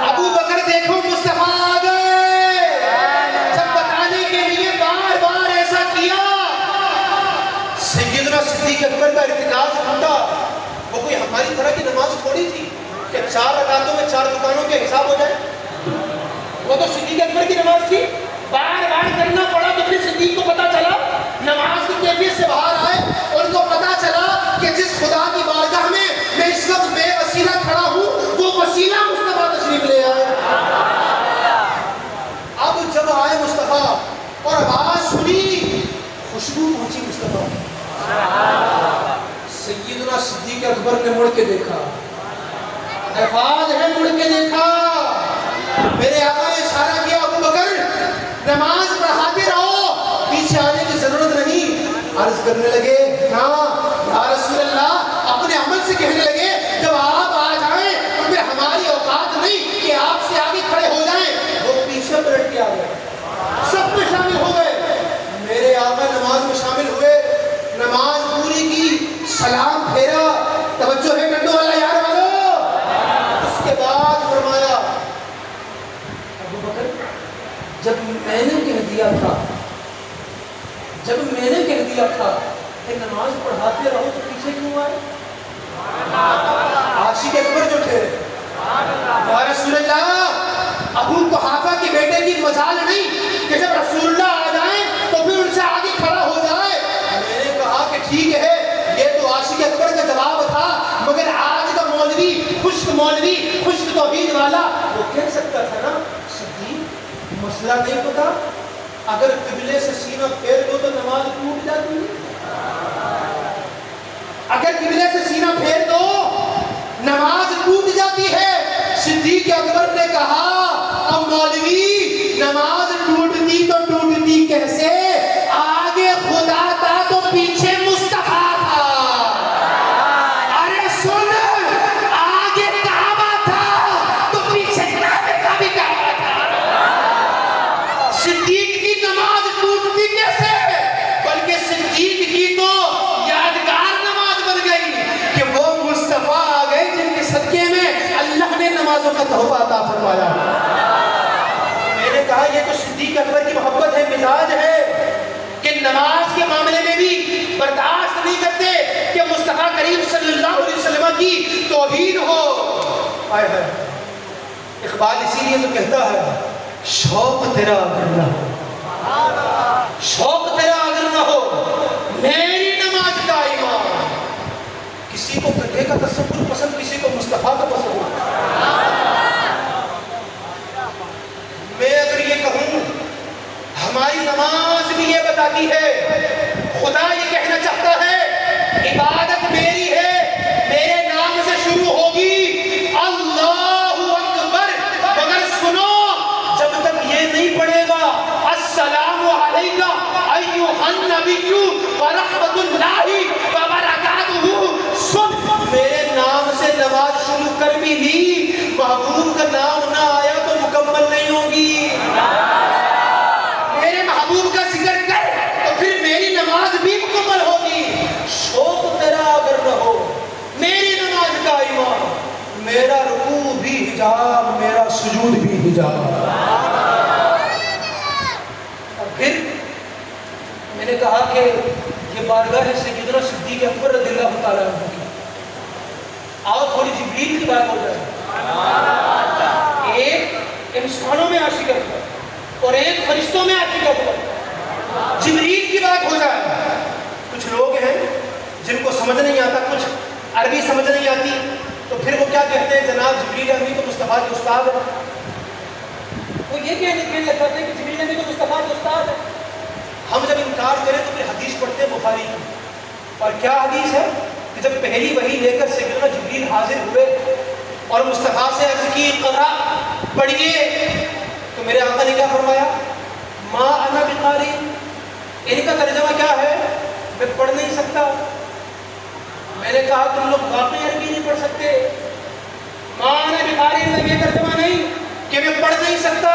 Speaker 1: ابو بکر دیکھو مصطفیٰ آ گئے۔ جب بتانے کے لیے بار بار ایسا کیا، سیدنا صدیق اکبر کا ارتکاز ٹوٹا۔ وہ کوئی ہماری طرح کی نماز تھوڑی تھی کہ 4 رکعتوں میں 4 دکانوں کے حساب ہو جائے۔ وہ تو صدیق اکبر کی نماز تھی، بار بار کرنا پڑا تو پھر صدیق کو پتا چلا، نماز کی کیفیت سے باہر آئے، ان کو پتا چلا کہ جس خدا کی بارگاہ میں میں اس وقت بے وسیلہ کھڑا ہوں، وہ وسیلہ مصطفیٰ تشریف لے آئے۔ اب جب آئے مصطفیٰ اور آواز سنی، خوشبو پہنچی مصطفیٰ، سیدنا صدیق اکبر نے مڑ کے دیکھا، الفاظ ہے مڑ کے دیکھا، میرے آقا نے اشارہ کیا، ابو بکر نماز پڑھاتے رہو، پیچھے آنے کی ضرورت نہیں۔ عرض کرنے لگے ہاں یا رسول اللہ، اپنے عمل سے کہنے لگے جب آپ آ جائیں تو پھر ہماری اوقات نہیں کہ آپ سے آگے کھڑے ہو جائیں۔ وہ پیچھے پلٹ کے آ گئے، سب میں شامل ہو گئے۔ میرے آقا نماز میں شامل ہوئے، نماز پوری کی، سلام پھیرا، توجہ ہے ڈنڈو والا یار والو۔ اس کے بعد فرمایا ابو بکر جب میں نے کہہ دیا تھا کہ نماز پڑھاتے رہو تو پیچھے کیوں آئے؟ عاشق اکبر جو تھے، یا رسول اللہ، ابو قحافہ کے بیٹے کی مجال نہیں کہ جب رسول اللہ آ جائیں تو پھر ان سے آگے کھڑا ہو جائے۔ میں نے کہا کہ ٹھیک ہے، یہ تو عاشق اکبر کا جواب تھا، مگر آج کا مولوی، خشک توحید والا، وہ کہہ سکتا تھا نا صدیق مسئلہ نہیں پتا، اگر قبلے سے سینہ پھیر دو تو نماز ٹوٹ جاتی ہے، اگر قبلے سے سینہ پھیر دو نماز ٹوٹ جاتی ہے۔ صدیق اکبر نے کہا اب مولوی نماز ٹوٹتی تو ٹوٹتی کیسے؟ آگے خدا تھا تو پیچھے مصطفیٰ تھا. ارے سن، آگے کعبہ تھا تو پیچھے کعبے کا بھی کعبہ تھا. صدیق کی نماز ٹوٹتی کیسے؟ بلکہ صدیق کی تو یادگار نماز بن گئی کہ وہ مصطفیٰ آ گئے جن کے صدقے میں اللہ نے نمازوں کا تحفہ عطا فرمایا. میں نے کہا یہ تو صدیق اکبر کی محبت ہے، مزاج ہے کہ نماز کے معاملے میں بھی برداشت نہیں کرتے کہ مصطفیٰ کریم صلی اللہ علیہ وسلم کی توہین ہو. آئے ہے اقبال اسی لیے تو کہتا ہے شوق تیرا اگر نہ ہو، شوق تیرا اگر نہ ہو میری نماز کا ایمان. کسی کو گدھے کا تصور پسند، کسی کو مصطفیٰ کا پسند. میں اگر یہ کہوں ہماری نماز بھی یہ بتاتی ہے، خدا یہ کہنا چاہتا ہے عبادت میری ہے، میرے نام سے شروع ہوگی اللہ اکبر، مگر سنو جب تک یہ نہیں پڑھے گا السلام علیکہ ایھا النبی ورحمۃ اللہ وبرکاتہ، سن میرے نام سے نماز شروع کر بھی لی، محبوب کا نام نہ آیا تو مکمل نہیں ہوگی. میرے محبوب کا ذکر کر تو پھر میری نماز بھی مکمل ہوگی. شوق تیرا اگر نہ ہو میری نماز کا ایمان، میرا رکوع بھی حجاب، میرا سجود بھی حجاب. اور پھر میں نے کہا کہ یہ بارگاہ ہے سیدنا صدیق اکبر رضی اللہ تعالیٰ عنہ کی. آؤ تھوڑی جبریل کی بات ہو جائے. ایک انسانوں میں عاشق اکبر اور ایک فرشتوں میں عاشق اکبر، جبریل کی بات ہو جائے. کچھ لوگ ہیں جن کو سمجھ نہیں آتا، کچھ عربی سمجھ نہیں آتی، تو پھر وہ کیا کہتے ہیں جناب جبریل امین تو مصطفیٰ کے استاد ہے. وہ یہ کہنے لگتا ہے کہ جبریل امین تو مصطفیٰ کے استاد ہے. ہم جب انکار کریں تو پھر حدیث پڑھتے ہیں بخاری کی، اور کیا حدیث ہے کہ جب پہلی وحی لے کر سیدنا جبریل حاضر ہوئے اور مصطفیٰ سے عرض کی اقرا پڑھیے، تو میرے آقا نے کیا فرمایا؟ ما انا بقاری. ان کا ترجمہ کیا ہے؟ میں پڑھ نہیں سکتا. میں نے کہا تم لوگ واقعی عربی نہیں پڑھ سکتے. ما انا بقاری کا یہ ترجمہ نہیں کہ میں پڑھ نہیں سکتا،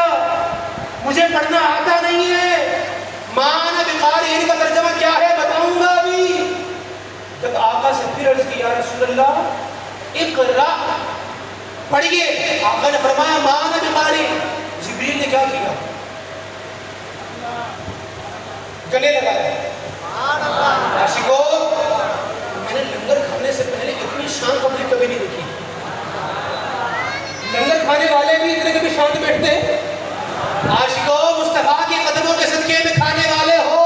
Speaker 1: مجھے پڑھنا آتا نہیں ہے. ما انا بقاری ان کا ترجمہ کیا ہے بتاؤں گا ابھی. جب آقا سے پھر عرض کی یا رسول اللہ اقرا پڑھیے، آقا نے فرمایا ما انا بقاری. جبریل نے کیا کیا؟ گلے لگایا. عاشقوں، میں نے لنگر کھانے سے پہلے اتنی شان پبلک کبھی نہیں دیکھی. لنگر کھانے والے بھی اتنے کبھی شانت بیٹھتے. عاشقوں، مصطفیٰ کے قدموں کے صدقے میں کھانے والے ہو،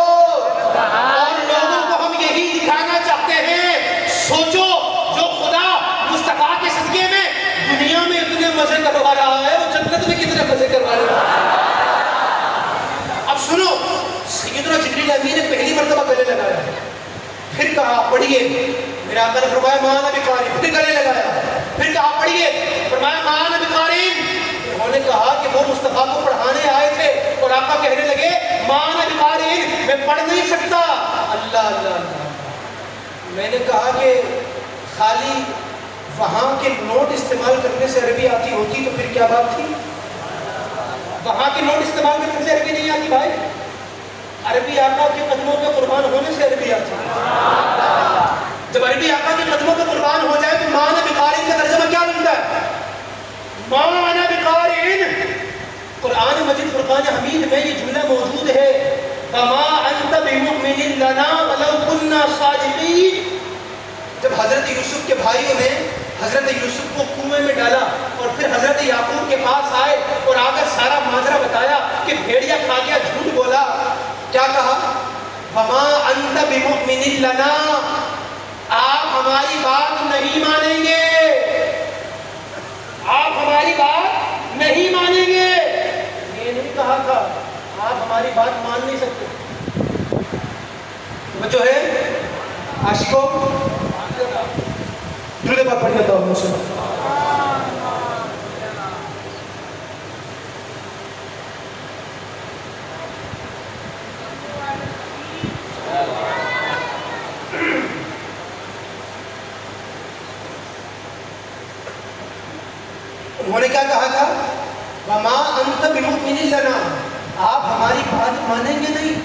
Speaker 1: اور لوگوں کو ہم یہی دکھانا چاہتے ہیں. سوچو جو خدا مصطفیٰ کے صدقے میں دنیا میں اتنے مزے کروا رہا ہے، وہ جنت میں کتنے مزے کروا رہا ہے. اب سنو، سیدنا جبریل امین نے پہلی مرتبہ گلے لگایا، پھر کہا پڑھیے. میرا آقا نے فرمایا ما انا بقاری، پھر گلے لگایا، پھر کہا پڑھیے، فرمایا ما انا بقاری. انہوں نے کہا کہ وہ مصطفیٰ کو پڑھانے آئے تھے اور آقا کہنے لگے ما انا بقاری، میں پڑھ نہیں سکتا. اللہ اللہ اللہ. میں نے کہا کہ خالی وہاں کے نوٹ استعمال کرنے سے عربی آتی ہوتی تو پھر کیا بات تھی؟ وہاں کے نوٹ استعمال کرنے سے عربی نہیں آتی بھائی. عربی آقا کے قدموں پہ قربان ہونے سے عربی آتی ہے. جب عربی آقا کے قدموں پہ قربان ہو جائے تو ما انا بقاری کا ترجمہ کیا بنتا ہے؟ ما انا بقاری. قرآن مجید فرقان حمید میں یہ جملہ موجود ہے وما انت بمؤمن لنا ولو كنا صادقین. جب حضرت یوسف کے بھائیوں نے حضرت یوسف کو کنویں میں ڈالا اور پھر حضرت یعقوب کے پاس آئے اور آ کر سارا ماجرا بتایا کہ بھیڑیا کھا گیا، جھوٹ بولا، کیا کہا؟ وما انت بمؤمن لنا، آپ ہماری بات نہیں مانیں گے، آپ ہماری بات نہیں مانیں گے. یہ نہیں کہا تھا آپ ہماری بات مان نہیں سکتے. جو ہے عاشقوں درود پاک پڑھیے تو آپ ہماری بات مانیں گے نہیں؟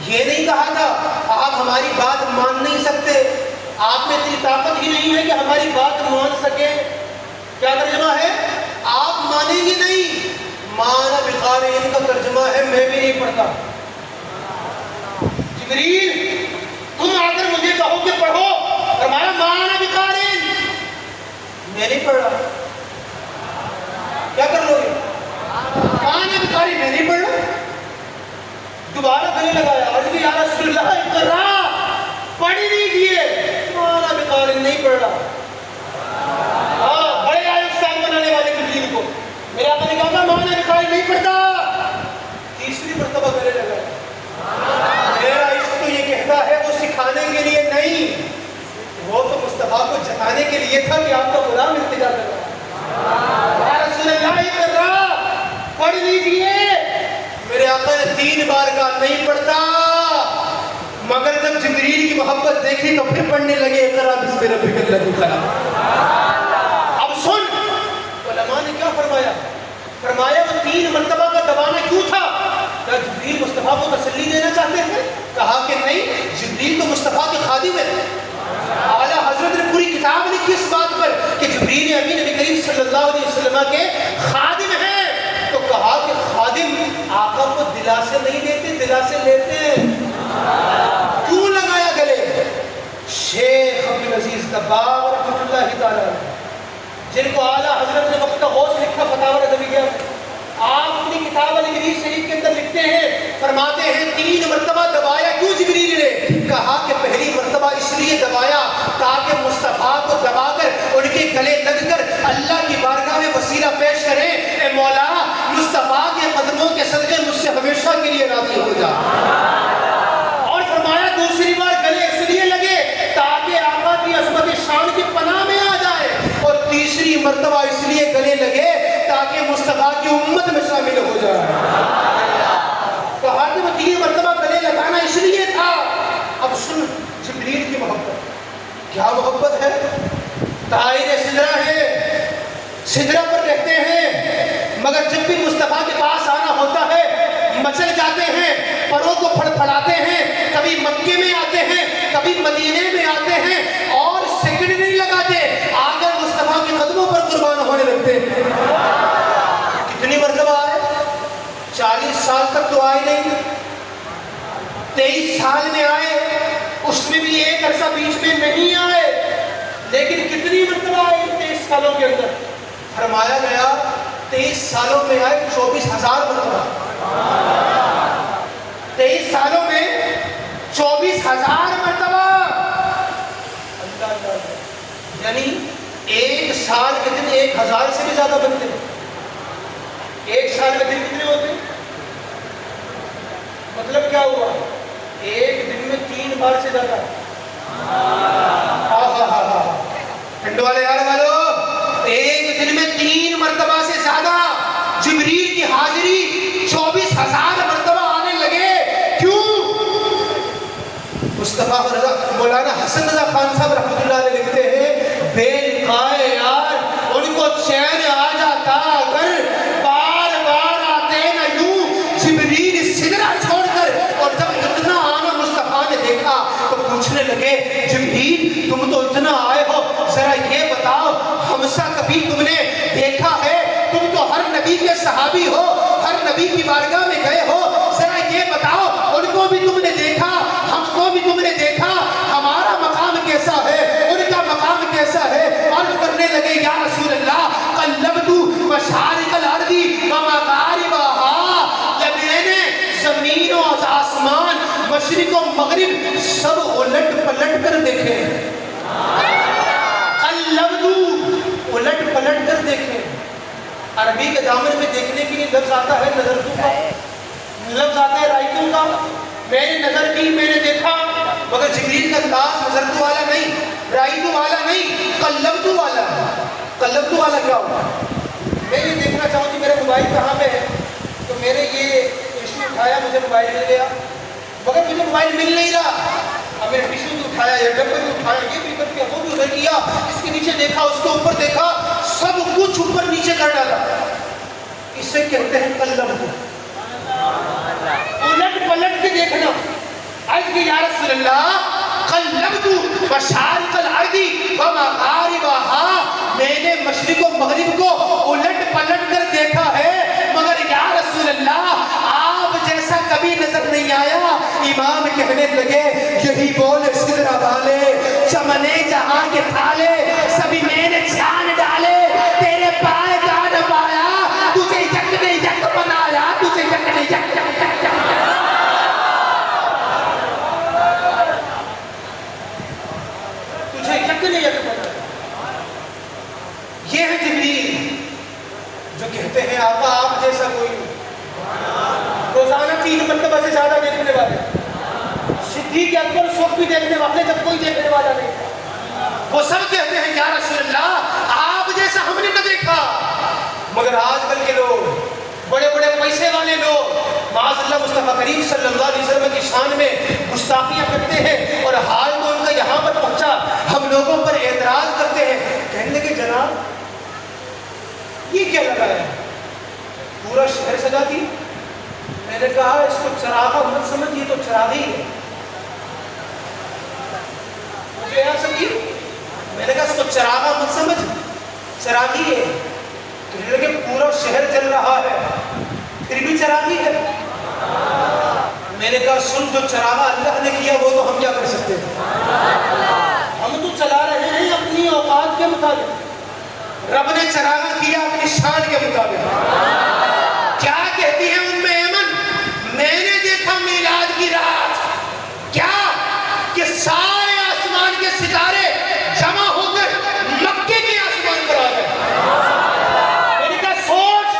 Speaker 1: یہ نہیں کہا تھا آپ ہماری بات مان نہیں سکتے، آپ میں اتنی طاقت ہی نہیں ہے کہ ہماری بات مان سکے؟ کیا ترجمہ ہے؟ آپ مانیں گے نہیں۔ مانا بقارئین کا ترجمہ ہے میں بھی نہیں پڑھتا۔ جبریل تم آ کر مجھے کہو کہ پڑھو، فرمایا مانا بقارئین، میں نہیں پڑھ رہا، کیا کر لو گے؟ مانا بقارئین، میں نہیں پڑھ رہا۔ دوبارہ گلے لگایا، عرض بھی یا رسول اللہ اقرا، پڑھ لیجیے۔ مانا بقارئین، نہیں پڑھ رہا۔ بڑے آئے استاد بنانے والے جبریل کو، میرے آقا نے کہا مانا بقارئین نہیں پڑھتا۔ تیسری مرتبہ گلے لگایا۔ میرا عشق تو یہ کہتا ہے وہ سکھانے کے لیے نہیں، وہ تو مصطفیٰ کو جتانے کے لیے تھا کہ آپ کا غلام التجا کر رہا ہے۔ یا رسول اللہ اقرا، پڑھ لیجیے۔ میرے آقا نے 3 بار کہا نہیں پڑھتا، مگر جب جبریل کی محبت دیکھی تو پھر پڑھنے لگے اقرا بسم ربک الذی خلق۔ اب سن علماء نے کیا فرمایا؟ فرمایا وہ 3 مرتبہ کا دبانا کیوں تھا؟ کیا جبریل مصطفیٰ کو تسلی دینا چاہتے تھے؟ کہا کہ نہیں، جبریل تو مصطفیٰ کے خادم ہے۔ اعلیٰ حضرت نے پوری کتاب لکھی اس بات پر کہ جبریل امین نبی کریم صلی اللہ علیہ وسلم کے خادم ہیں۔ تو کہا کہ خادم آقا کو دلاسے نہیں دیتے، دلاسے لیتے ہیں۔ کیوں لگایا گلے؟ شیخ عبدالعزیز دباغ رحمۃ اللہ تعالیٰ، جن کو اعلیٰ حضرت نے وقت غوث لکھا فتاوی رضویہ، آپ اپنی کتاب الحدیث شریف کے اندر لکھتے ہیں، فرماتے ہیں 3 مرتبہ دبایا کیوں جبریل نے؟ کہا کہ پہلی مرتبہ اس لیے دبایا تاکہ مصطفیٰ کو دبا کر ان کے گلے لگ کر اللہ کی بارگاہ میں وسیلہ پیش کریں، اے مولا مصطفیٰ کے قدموں کے صدقے مجھ سے ہمیشہ کے لیے راضی ہو جا۔ اور فرمایا دوسری بار گلے اس لیے لگے تاکہ آقا کی عظمت شان کی پناہ میں آ جائے، اور تیسری مرتبہ اس لیے گلے لگے تاکہ مصطفیٰ کی امت میں شامل ہو جائے۔ کہا کہ وہ 3 مرتبہ گلے لگانا اس لیے تھا۔ اب سن جبریل کی محبت، کیا محبت ہے؟ طائر سدرہ ہے، سدرہ پر رہتے ہیں، مگر جب بھی مصطفیٰ کے پاس آنا ہوتا ہے مچل جاتے ہیں، پروں کو پھڑ پھڑاتے ہیں، کبھی مکے میں آتے ہیں، کبھی مدینے میں آتے ہیں، اور سیکنڈ نہیں لگاتے، آگر مصطفیٰ کے قدموں پر قربان ہونے لگتے ہیں۔ کتنی مرتبہ آئے؟ 40 سال تک تو آئے نہیں، 23 سال میں آئے، اس میں بھی ایک عرصہ بیچ میں نہیں آئے، لیکن کتنی مرتبہ آئے 23 سالوں کے اندر؟ فرمایا گیا 23 سالوں میں آئے 24,000 مرتبہ۔ 23 سالوں میں 24,000 مرتبہ، یعنی 1 سال کے دن 1,000 سے بھی زیادہ بنتے ہیں۔ 1 سال کے دن کتنے ہوتے ہیں؟ مطلب کیا ہوا؟ 1 دن میں 3 بار سے زیادہ۔ ٹھنڈ والے یار والو، 1 دن میں 3 مرتبہ سے زیادہ جبریل کی حاضری 24,000 مرتبہ آنے لگے۔ کیوں؟ مصطفیٰ مولانا حسن رضا خان صاحب رحمۃ اللہ علیہ لکھتے ہیں، بے لقائے یار ان کو چین آ جاتا اگر بار بار آتے نہ یوں جبریل سدرہ چھوڑ کر۔ اور جب اتنا آنا مصطفیٰ نے دیکھا تو پوچھنے لگے، جبریل تم تو اتنا آئے ہو، ذرا یہ بتاؤ ہم سا کبھی تم نے دیکھا ہے؟ تم تو ہر نبی کے صحابی ہو، ہر نبی کی بارگاہ میں گئے ہو، ذرا یہ بتاؤ ان کو بھی تم نے دیکھا، ہم کو بھی تم نے دیکھا، ہمارا مقام کیسا ہے، ان کا مقام کیسا ہے؟ عرض کرنے لگے یا رسول اللہ قلبت مشارق الارض ومغاربہا، جب میں نے زمین و آسمان، مشرق و مغرب سب الٹ پلٹ کر دیکھے، قلبت الٹ پلٹ کر دیکھے۔ عربی کے دامن میں دیکھنے کے لیے لفظ آتا ہے نظرتوں کا، لفظ آتا ہے رائتوں کا۔ میں نے نظر کی، میں نے دیکھا، مگر جبریل کا انداز نظرتوں والا نہیں، رائتوں والا نہیں، قلبتوں والا۔ قلبتوں والا کیا ہوگا؟ میں یہ دیکھنا چاہوں کہ میرا موبائل کہاں پہ ہے، تو میرے یہ ٹشو اٹھایا، مجھے موبائل مل گیا، مگر مجھے موبائل مل نہیں رہا۔ اب میں ٹشو بھی اٹھایا، یا ڈبے بھی اٹھایا، یہ بھی کر کے وہ بھی ادھر کیا، اس کے نیچے دیکھا، اس کے اوپر دیکھا، سب کچھ اوپر نیچے کر ڈالا۔ اسے کہتے ہیں قلبت۔ کبھی نظر نہیں آیا. امام کہنے لگے یہی بولے سدرا والے چمنے جہاں کے تھالے سبھی میں نے چھان ڈالے تیرے پائے کا نہ پایا تجھے یک نے یک بنایا تجھے یک نے یک تجھے یک نے یک بنایا. یہ ہے جبریل جو کہتے ہیں آقا آپ جیسا کوئی روزانہ 3 مرتبہ سے زیادہ دیکھنے والے صدیق اکبر اس وقت بھی دیکھنے والے جب کوئی دیکھنے والا نہیں تھا. وہ سب کہتے ہیں یا رسول اللہ آپ جیسا ہم نے نہ دیکھا. مگر آج کل کے لوگ بڑے بڑے پیسے والے لوگ معاذ اللہ مصطفیٰ کریم صلی اللہ علیہ وسلم کی شان میں گستاخیاں کرتے ہیں اور حال تو ان کا یہاں پر پہنچا ہم لوگوں پر اعتراض کرتے ہیں. کہنے لگے جناب یہ کیا لگا ہے پورا شہر سجا دی. میں نے کہا اس کو چراغا مت سمجھ یہ تو چراغی ہے. مجھے یہاں سمجھی میں نے کہا اس کو چراغا مت سمجھ چراغی ہے. کہنے لگے پورا شہر جل رہا ہے پھر بھی چراغی ہے. میں نے کہا سن جو چراغا اللہ نے کیا وہ تو ہم کیا کر سکتے ہیں. ہم تو چلا رہے ہیں اپنی اوقات کے مطابق. رب نے چراغا کیا اپنی شان کے مطابق. کیا کہتی ہے ام ایمن میں نے دیکھا میلاد کی رات کیا کہ سارے آسمان کے ستارے جمع ہو کر مکے کے آسمان پر آ گئے. میں نے کہا سوچ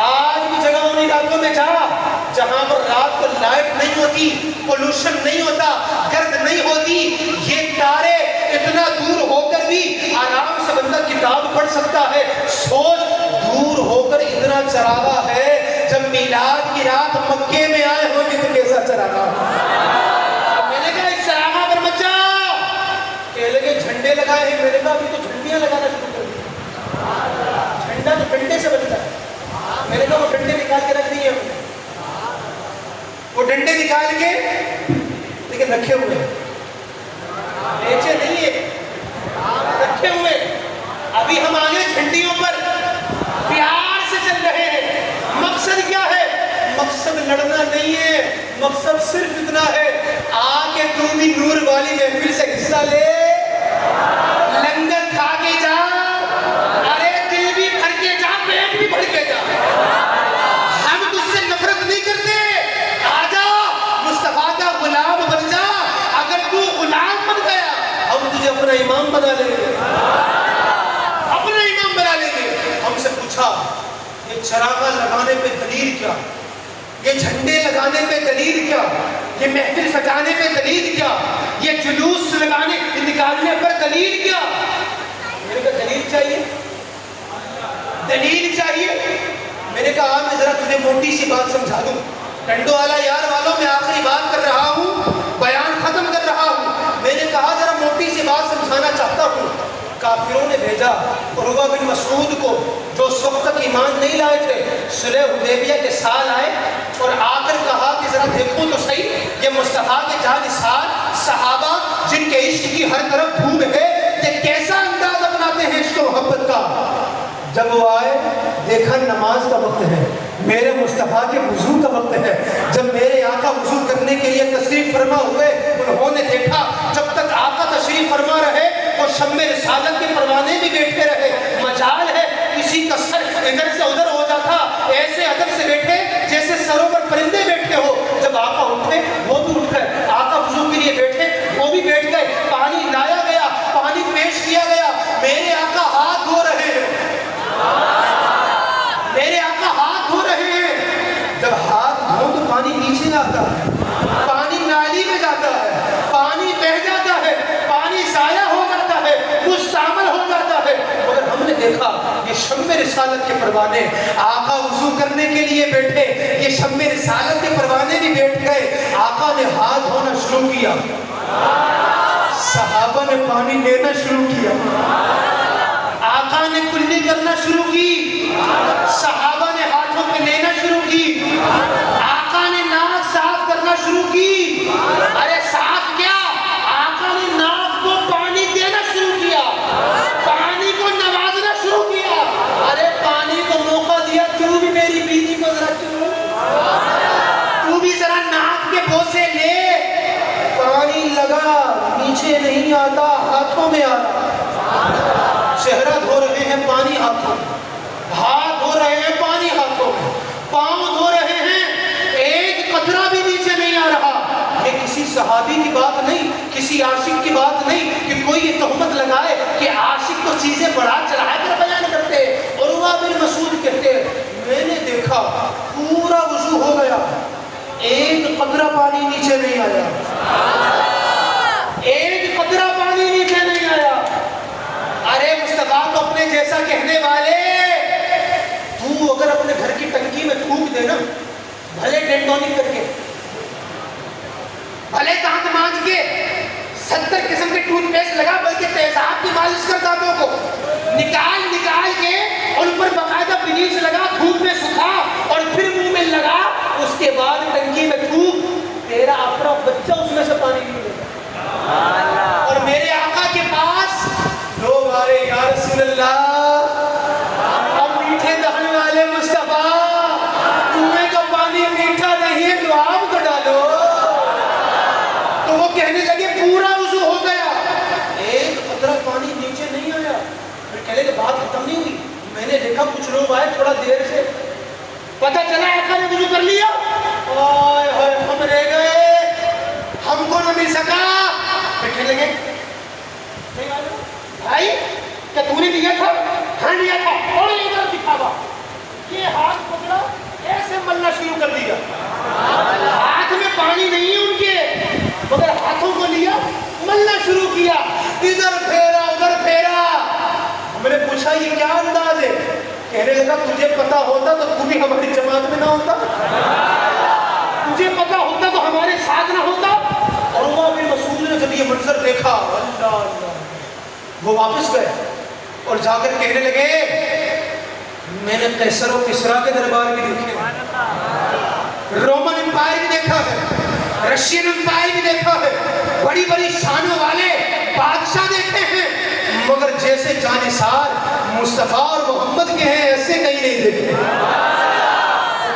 Speaker 1: آج بھی جگہ ان علاقوں میں جا جہاں پر رات کو لائٹ نہیں ہوتی پولوشن نہیں ہوتا گرد نہیں ہوتی یہ تارے اتنا دور ہو کر بھی آرام سے بندہ کتاب پڑھ سکتا ہے. سوچ دور ہو کر اتنا چراغا ہے جب میلاد کی رات مکے میں آئے ہو تو کیسا چراغا. میں نے کہا اس چراغا پر مت جا. کہنے لگے جھنڈے لگائے ہیں. میں نے کہا ابھی تو جھنڈیاں لگانا شروع کر دی. جھنڈا تو ڈنڈے سے بنتا ہے. میں نے کہا وہ ڈنڈے نکال کے رکھ دیے ہم نے. وہ ڈنڈے نکال کے لیکن رکھے ہوئے بیچے نہیں ہے رکھے ہوئے. ابھی ہم آگے جھنڈیوں پر پیار سے چل رہے ہیں. مقصد کیا ہے؟ مقصد لڑنا نہیں ہے. مقصد صرف اتنا ہے آ کے تو بھی نور والی محفل سے حصہ لے لنگر کھا کے جا ارے دل بھی بھر کے جا پیٹ بھی بھر کے جا. ہم تجھ سے نفرت نہیں کرتے. آجا مصطفیٰ کا غلام بن جا. اگر تو غلام بن گیا ہم تجھے اپنا امام بنا لیں گے. اپنا امام بنا لیں گے. ہم سے پوچھا یہ چراغا لگانے پہ دلیل کیا یہ جھنڈے لگانے پہ دلیل کیا یہ محفل سجانے پہ دلیل کیا یہ جلوس لگانے نکالنے پر دلیل کیا. میں نے کہا دلیل چاہیے دلیل چاہیے. میں نے کہا میں ذرا تجھے موٹی سی بات سمجھا دوں. ٹنڈو والا یار والوں میں آخری بات کر رہا ہوں بیان ختم کر رہا ہوں. میں نے کہا ذرا موٹی سی بات سمجھانا چاہتا ہوں. کافروں نے بھیجا عروہ بن مسعود کو جو اس وقت تک ایمان نہیں لائے تھے. صلح حدیبیہ کے سال آئے اور آ کر کہا کہ ذرا دیکھو تو صحیح یہ مصطفیٰ کے جانثار صحابہ جن کے عشق کی ہر طرف دھوم ہے یہ کیسا انداز اپناتے ہیں عشق و محبت کا. جب وہ آئے دیکھا نماز کا وقت ہے میرے مصطفیٰ کے وضو کا وقت ہے. جب میرے آقا وضو کرنے کے لیے تشریف فرما ہوئے انہوں نے دیکھا جب تک آقا تشریف فرما رہے وہ شمع رسالت کے پروانے بھی بیٹھتے رہے. مجال ہے کسی کا سر ادھر سے ادھر ہو جاتا ایسے ادب سے بیٹھے جیسے سروں پر پرندے بیٹھتے ہو. جب آقا اٹھے وہ بھی اٹھ گئے. آقا وضو کے لیے بیٹھے وہ بھی بیٹھ گئے. پانی لایا گیا پانی پیش کیا گیا. میرے آقا ہاتھ دھو رہے ہیں میرے آقا ہاتھ دھو رہے ہیں. جب ہاتھ دھو تو پانی نیچے آتا ہے پانی نالی میں جاتا ہے پانی بہہ جاتا ہے پانی ضائع ہو جاتا ہے مستعمل ہو جاتا ہے. مگر ہم نے دیکھا یہ شمع رسالت کے پروانے آقا وضو کرنے کے لیے بیٹھے یہ شمع رسالت کے پروانے بھی بیٹھ گئے. آقا نے ہاتھ دھونا شروع کیا صحابہ نے پانی لینا شروع کیا. آقا نے کلی کرنا شروع کی صحابہ نے ہاتھوں پہ لینا شروع کی. آقا نے ناک صاف کرنا شروع کی. ارے صاف کیا آقا نے ناک کو پانی دینا شروع کیا پانی کو نوازنا شروع کیا. ارے پانی کو موقع دیا تو بھی میری بیوی کو ذرا تو بھی نیچے نہیں آتا، ہاتھوں میں آتا۔ چہرہ دھو رہے ہیں پانی ہاتھوں میں، ہاتھ دھو رہے ہیں پانی ہاتھوں میں، پاؤں دھو رہے ہیں، ایک قطرہ بھی نیچے نہیں آ رہا۔ یہ کسی صحابی کی بات نہیں، کسی عاشق کی بات نہیں کہ کوئی یہ تہمت لگائے کہ عاشق تو چیزیں بڑھا چڑھا کر بیان کرتے۔ عروہ بن مسعود کہتے میں نے دیکھا پورا وضو ہو گیا، ایک قطرہ پانی نیچے نہیں آیا، ایک قطرہ پانی نیچے نہیں آیا۔ ارے مصطفیٰ کو اپنے جیسا کہنے والے، تو اگر اپنے گھر کی ٹنکی میں تھوک دے نا، بھلے ڈینٹونک کر کے، بھلے دانت مانج کے، 70 قسم کے ٹوتھ پیسٹ لگا، بلکہ تیزاب کی مالش کر دانتوں کو، نکال نکال کے ان پر باقاعدہ بلیچ لگا، دھوپ میں سکھا اور پھر منہ میں لگا، اس کے بعد ٹنکی میں تھوک، تیرا اپنا بچہ اس میں سے پانی نہیں لیتا۔ اور میرے آقا کے پاس لوگ آ رہے، یا رسول اللہ، اب میٹھے دہن والے مصطفیٰ، کنویں کا پانی میٹھا نہیں ہے، تو آپ تو ڈالو۔ تو وہ کہنے لگے پورا وضو ہو گیا، ایک قطرہ پانی نیچے نہیں آیا۔ پھر کہنے کہ بات ختم نہیں ہوئی، میں نے دیکھا کچھ لوگ آئے تھوڑا دیر سے، پتہ چلا آقا نے وضو کر لیا، آئے ہائے ہم رہ گئے، ہم کو نہ مل سکا۔ پھر کہنے لگے بھائی کیا تو نے لیا تھا؟ ہاں لیا تھا، اور ادھر دکھاوا، یہ ہاتھ پکڑا، ایسے ملنا شروع کر دیا، ہاتھ میں پانی نہیں ہے ان کے، مگر ہاتھوں کو لیا، ملنا شروع کیا، ادھر پھیرا ادھر پھیرا۔ ہم نے پوچھا یہ کیا انداز ہے؟ کہنے لگا تجھے پتا ہوتا تو تو بھی ہماری جماعت میں نہ ہوتا، تجھے پتا ہوتا تو ہمارے ساتھ نہ ہوتا۔ اور عروہ بن مسعود نے جب یہ منظر دیکھا، اللہ اللہ، وہ واپس گئے اور جا کر کہنے لگے میں نے قیصر و کسریٰ کے دربار بھی دیکھے، رومن امپائر بھی دیکھا ہے، رشین امپائر بھی دیکھا ہے، بڑی بڑی شانوں والے بادشاہ دیکھے ہیں، مگر جیسے جانثار مصطفیٰ اور محمد کے ہیں ایسے کہیں نہیں دیکھے۔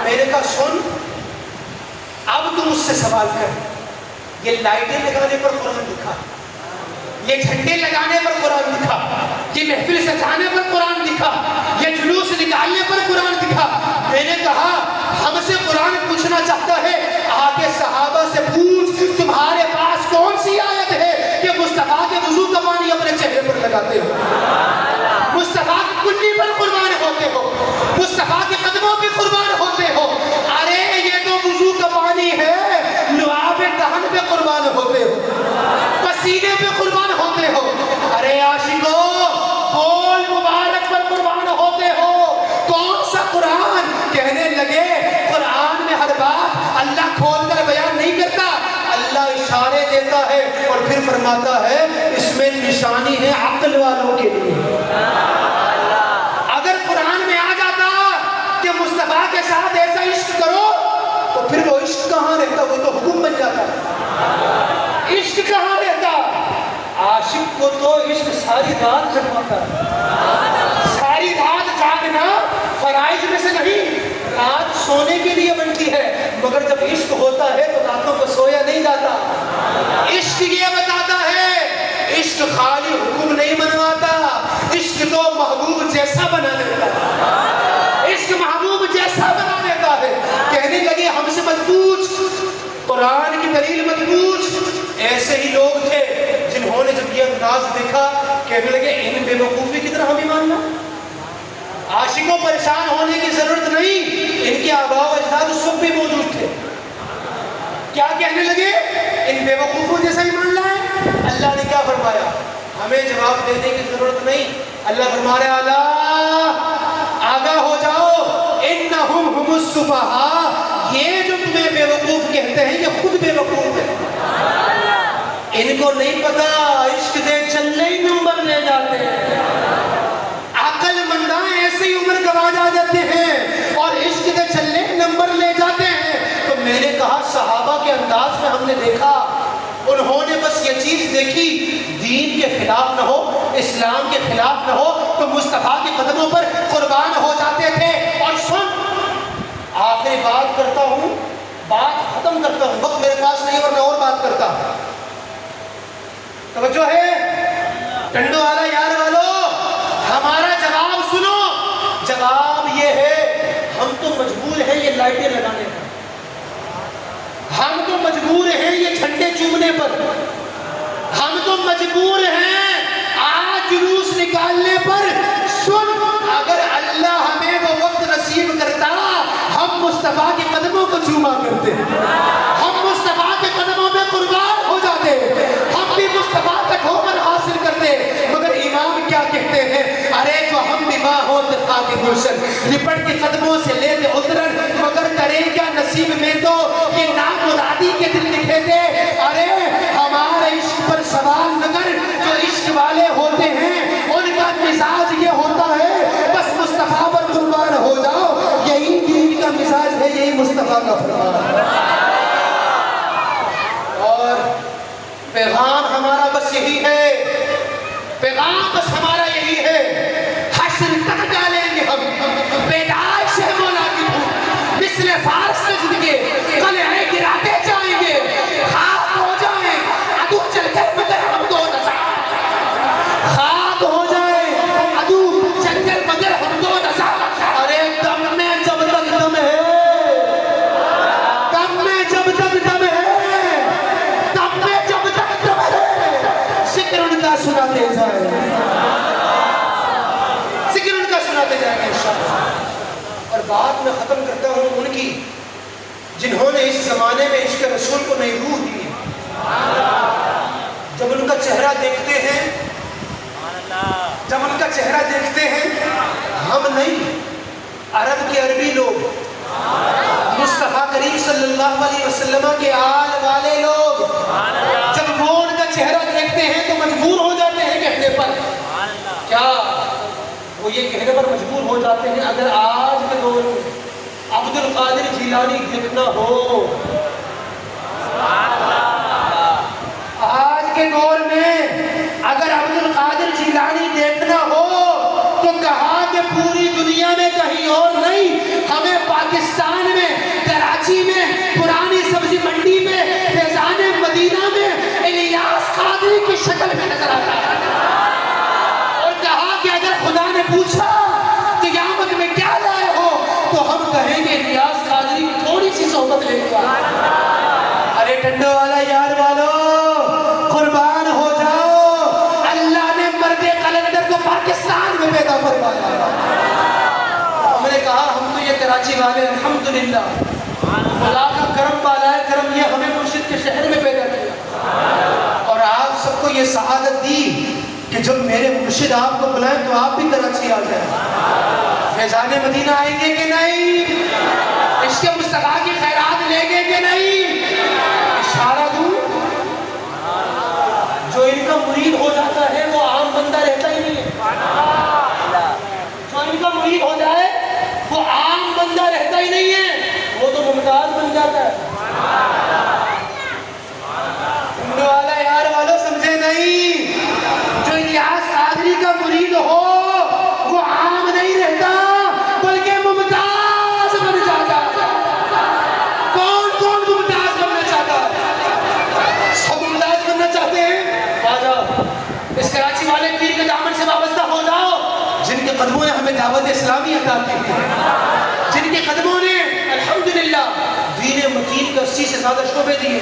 Speaker 1: میں نے کہا سن، اب تم اس سے سوال کر، یہ لائٹیں لگانے پر قرآن لکھا، یہ جھنڈے لگانے پر قرآن لکھا، یہ محفل سجانے پر قرآن لکھا، یہ جلوس نکالنے پر قرآن لکھا۔ میں نے کہا ہم سے قرآن پوچھنا چاہتا ہے، آگے صحابہ سے پوچھ تمہارے پاس کون سی آیت ہے کہ مصطفیٰ کے وضو کا پانی اپنے چہرے پر لگاتے ہو، مصطفیٰ کی کنڈی پر قربان ہوتے ہو، مصطفیٰ کے قدموں پہ قربان ہوتے ہو۔ ارے یہ تو وضو کا پانی ہے، لعاب دہن پہ قربان ہوتے ہو، پسینے پہ قربان ہوتے ہو۔ ارے عاشقو بول مبارک پر قربان ہوتے ہو، کون سا قرآن؟ کہنے لگے قرآن میں ہر بات اللہ کھول کر بیان نہیں کرتا، اللہ اشارے دیتا ہے اور پھر فرماتا ہے اس میں نشانی ہے عقل والوں کے لیے۔ اگر قرآن میں آ جاتا کہ مصطفیٰ کے ساتھ ایسا عشق کرو تو پھر وہ عشق کہاں رہتا، وہ تو حکم بن جاتا، عشق کہاں رہتا۔ عاشق کو تو عشق ساری رات جگاتا ہے، ساری رات جاگنا فرائض میں سے نہیں، رات سونے کے لیے بنتی ہے، مگر جب عشق ہوتا ہے تو راتوں کو سویا نہیں جاتا۔ عشق یہ بتاتا ہے، عشق خالی حکم نہیں منواتا، عشق تو محبوب جیسا بنا دیتا ہے، عشق محبوب جیسا بنا دیتا ہے۔ کہنے لگے ہم سے مت پوچھ، قرآن کی دلیل مت پوچھ۔ ایسے ہی لوگ تھے جنہوں نے جب یہ انداز دیکھا کہنے لگے ان بے وقوفی کی طرح ہمیں ماننا، عاشقوں پریشان ہونے کی ضرورت نہیں، ان کے آباء و اجداد اس وقت بھی موجود تھے۔ کیا کہنے لگے؟ ان بے وقوفوں جیسا ہی مان لائے۔ اللہ نے کیا فرمایا؟ ہمیں جواب دینے کی ضرورت نہیں، اللہ فرما رہا اللہ آگاہ ہو جاؤ، انہم ہم السفہاء، یہ جو تمہیں بے وقوف کہتے ہیں یہ خود بے وقوف ہے، ان کو نہیں پتا عشق دے چلے ہی نمبر لے جاتے ہیں، عقل منداں ایسے ہی عمر گوا جاتے ہیں اور عشق دے چلے نمبر لے جاتے ہیں۔ تو میں نے کہا صحابہ کے انداز میں ہم نے دیکھا، انہوں نے بس یہ چیز دیکھی، دین کے خلاف نہ ہو، اسلام کے خلاف نہ ہو تو مصطفیٰ کے قدموں پر قربان ہو جاتے تھے۔ اور سن، آخری بات کرتا ہوں، بات ختم کرتا ہوں، وقت میرے پاس نہیں ورنہ اور بات کرتا۔ مجبور ہیں یہ لائٹیں لگانے پر، ہم تو مجبور ہیں یہ جھنڈے چومنے پر، ہم تو مجبور ہیں آج جلوس نکالنے پر۔ سن، اگر اللہ ہمیں وہ وقت نصیب کرتا ہم مصطفیٰ کے قدموں کو چوما کرتے، ہم مصطفیٰ کے قدموں میں قربان ہو جاتے، ہم بھی مصطفیٰ تک ہوکر حاصل کرتے۔ مگر امام کیا کہتے ہیں؟ ارے جو ہم بھی ماں ہو دکھا کے گلشن، لپٹ کے قدموں سے لیتے اترن، مگر کریں کیا نصیب میں تو یہ نامرادی کے دل لکھے تھے۔ ارے ہمارے عشق پر سوال نہ کر، جو عشق والے ہوتے ہیں ان کا مزاج یہ ہوتا ہے بس مصطفیٰ پر قربان ہو جاؤ، یہی دین کا مزاج ہے، یہی مصطفیٰ کا فرمان ہے۔ اور پیغام ہمارا بس یہی ہے، پیغام بس ہمارا یہی ہے، حشر تک ڈالیں گے ہم پیدائش ہے مولا کی دھوم، مثل فارس سجد کے قلعے گراتے جائیں گے، خاک ہو جائیں عدو چل کر مگر ہم دو نظر، خاک ہو جائیں عدو چل کر مگر ہم دو نظر۔ ارے دم میں جب تک دم ہے، دم میں جب تک دم ہے، دم میں جب تک دم ہے، ذکر ان کا سناتے جائیں، ذکر ان کا سناتے جائیں گے انشاءاللہ۔ اور بات میں ختم کرتا ہوں ان کی جنہوں نے اس زمانے میں عشق رسول کو نئی روح دی۔ جب ان کا چہرہ دیکھتے ہیں، جب ان کا چہرہ دیکھتے ہیں، ہم نہیں عرب کے عربی لوگ، مصطفیٰ کریم صلی اللہ علیہ وسلم کے آل والے لوگ، جب وہ ان کا چہرہ دیکھتے ہیں تو مجبور ہو جاتے ہیں کہنے پر، کیا وہ یہ کہنے پر مجبور ہو جاتے ہیں اگر آج کے دور میں عبد القادر جیلانی دیکھنا ہو، آج کے دور میں اگر عبد القادر جیلانی دیکھنا ہو تو کہا کہ پوری دنیا میں کہیں اور نہیں، ہمیں پاکستان میں کراچی میں پرانی سبزی منڈی میں فیضان مدینہ میں الیاس قادری کی شکل میں نظر آتا ہے۔ اور کہا کہ اگر خدا نے پوچھا قیامت میں کیا لائے ہو تو ہم کہیں گے الیاس قادری کی تھوڑی سی صحبت لے لیا۔ ارے ٹنڈو والا یار والو قربان ہو جاؤ، اللہ نے مرد قلندر کو پاکستان میں پیدا فرمایا۔ ہم نے کہا ہم تو یہ کراچی والے الحمدللہ، خدا کا کرم والا ہے، کرم یہ ہمیں مرشد کے شہر میں پیدا کیا، اور آپ سب کو یہ سعادت دی کہ جب میرے مرشد آپ کو بلائیں تو آپ بھی کراچی آ جائیں۔ فیضان مدینہ آئیں گے کہ نہیں؟ عشق مصطفیٰ کی خیرات لیں گے کہ نہیں؟ اشارہ دوں، جو ان کا مرید ہو جاتا ہے وہ عام بندہ رہتا ہی نہیں ہے، جو ان کا مرید ہو جائے وہ عام بندہ رہتا ہی نہیں ہے، وہ تو ممتاز بن جاتا ہے۔ تم والا یار والو سمجھے نہیں، جو الیاس قادری کا مرید ہو وہ عام نہیں رہتا بلکہ ممتاز بن جاتا۔ کون کون ممتاز بننا چاہتا؟ سب ممتاز بننا چاہتے ہیں؟ آ جاؤ اس کراچی والے پیر کے دامن سے وابستہ ہو جاؤ، جن کے قدموں نے ہمیں دعوت اسلامی عطا کی ہے، جن کے قدموں نے الحمدللہ دین متین کے 80 سے زیادہ شعبے دیے۔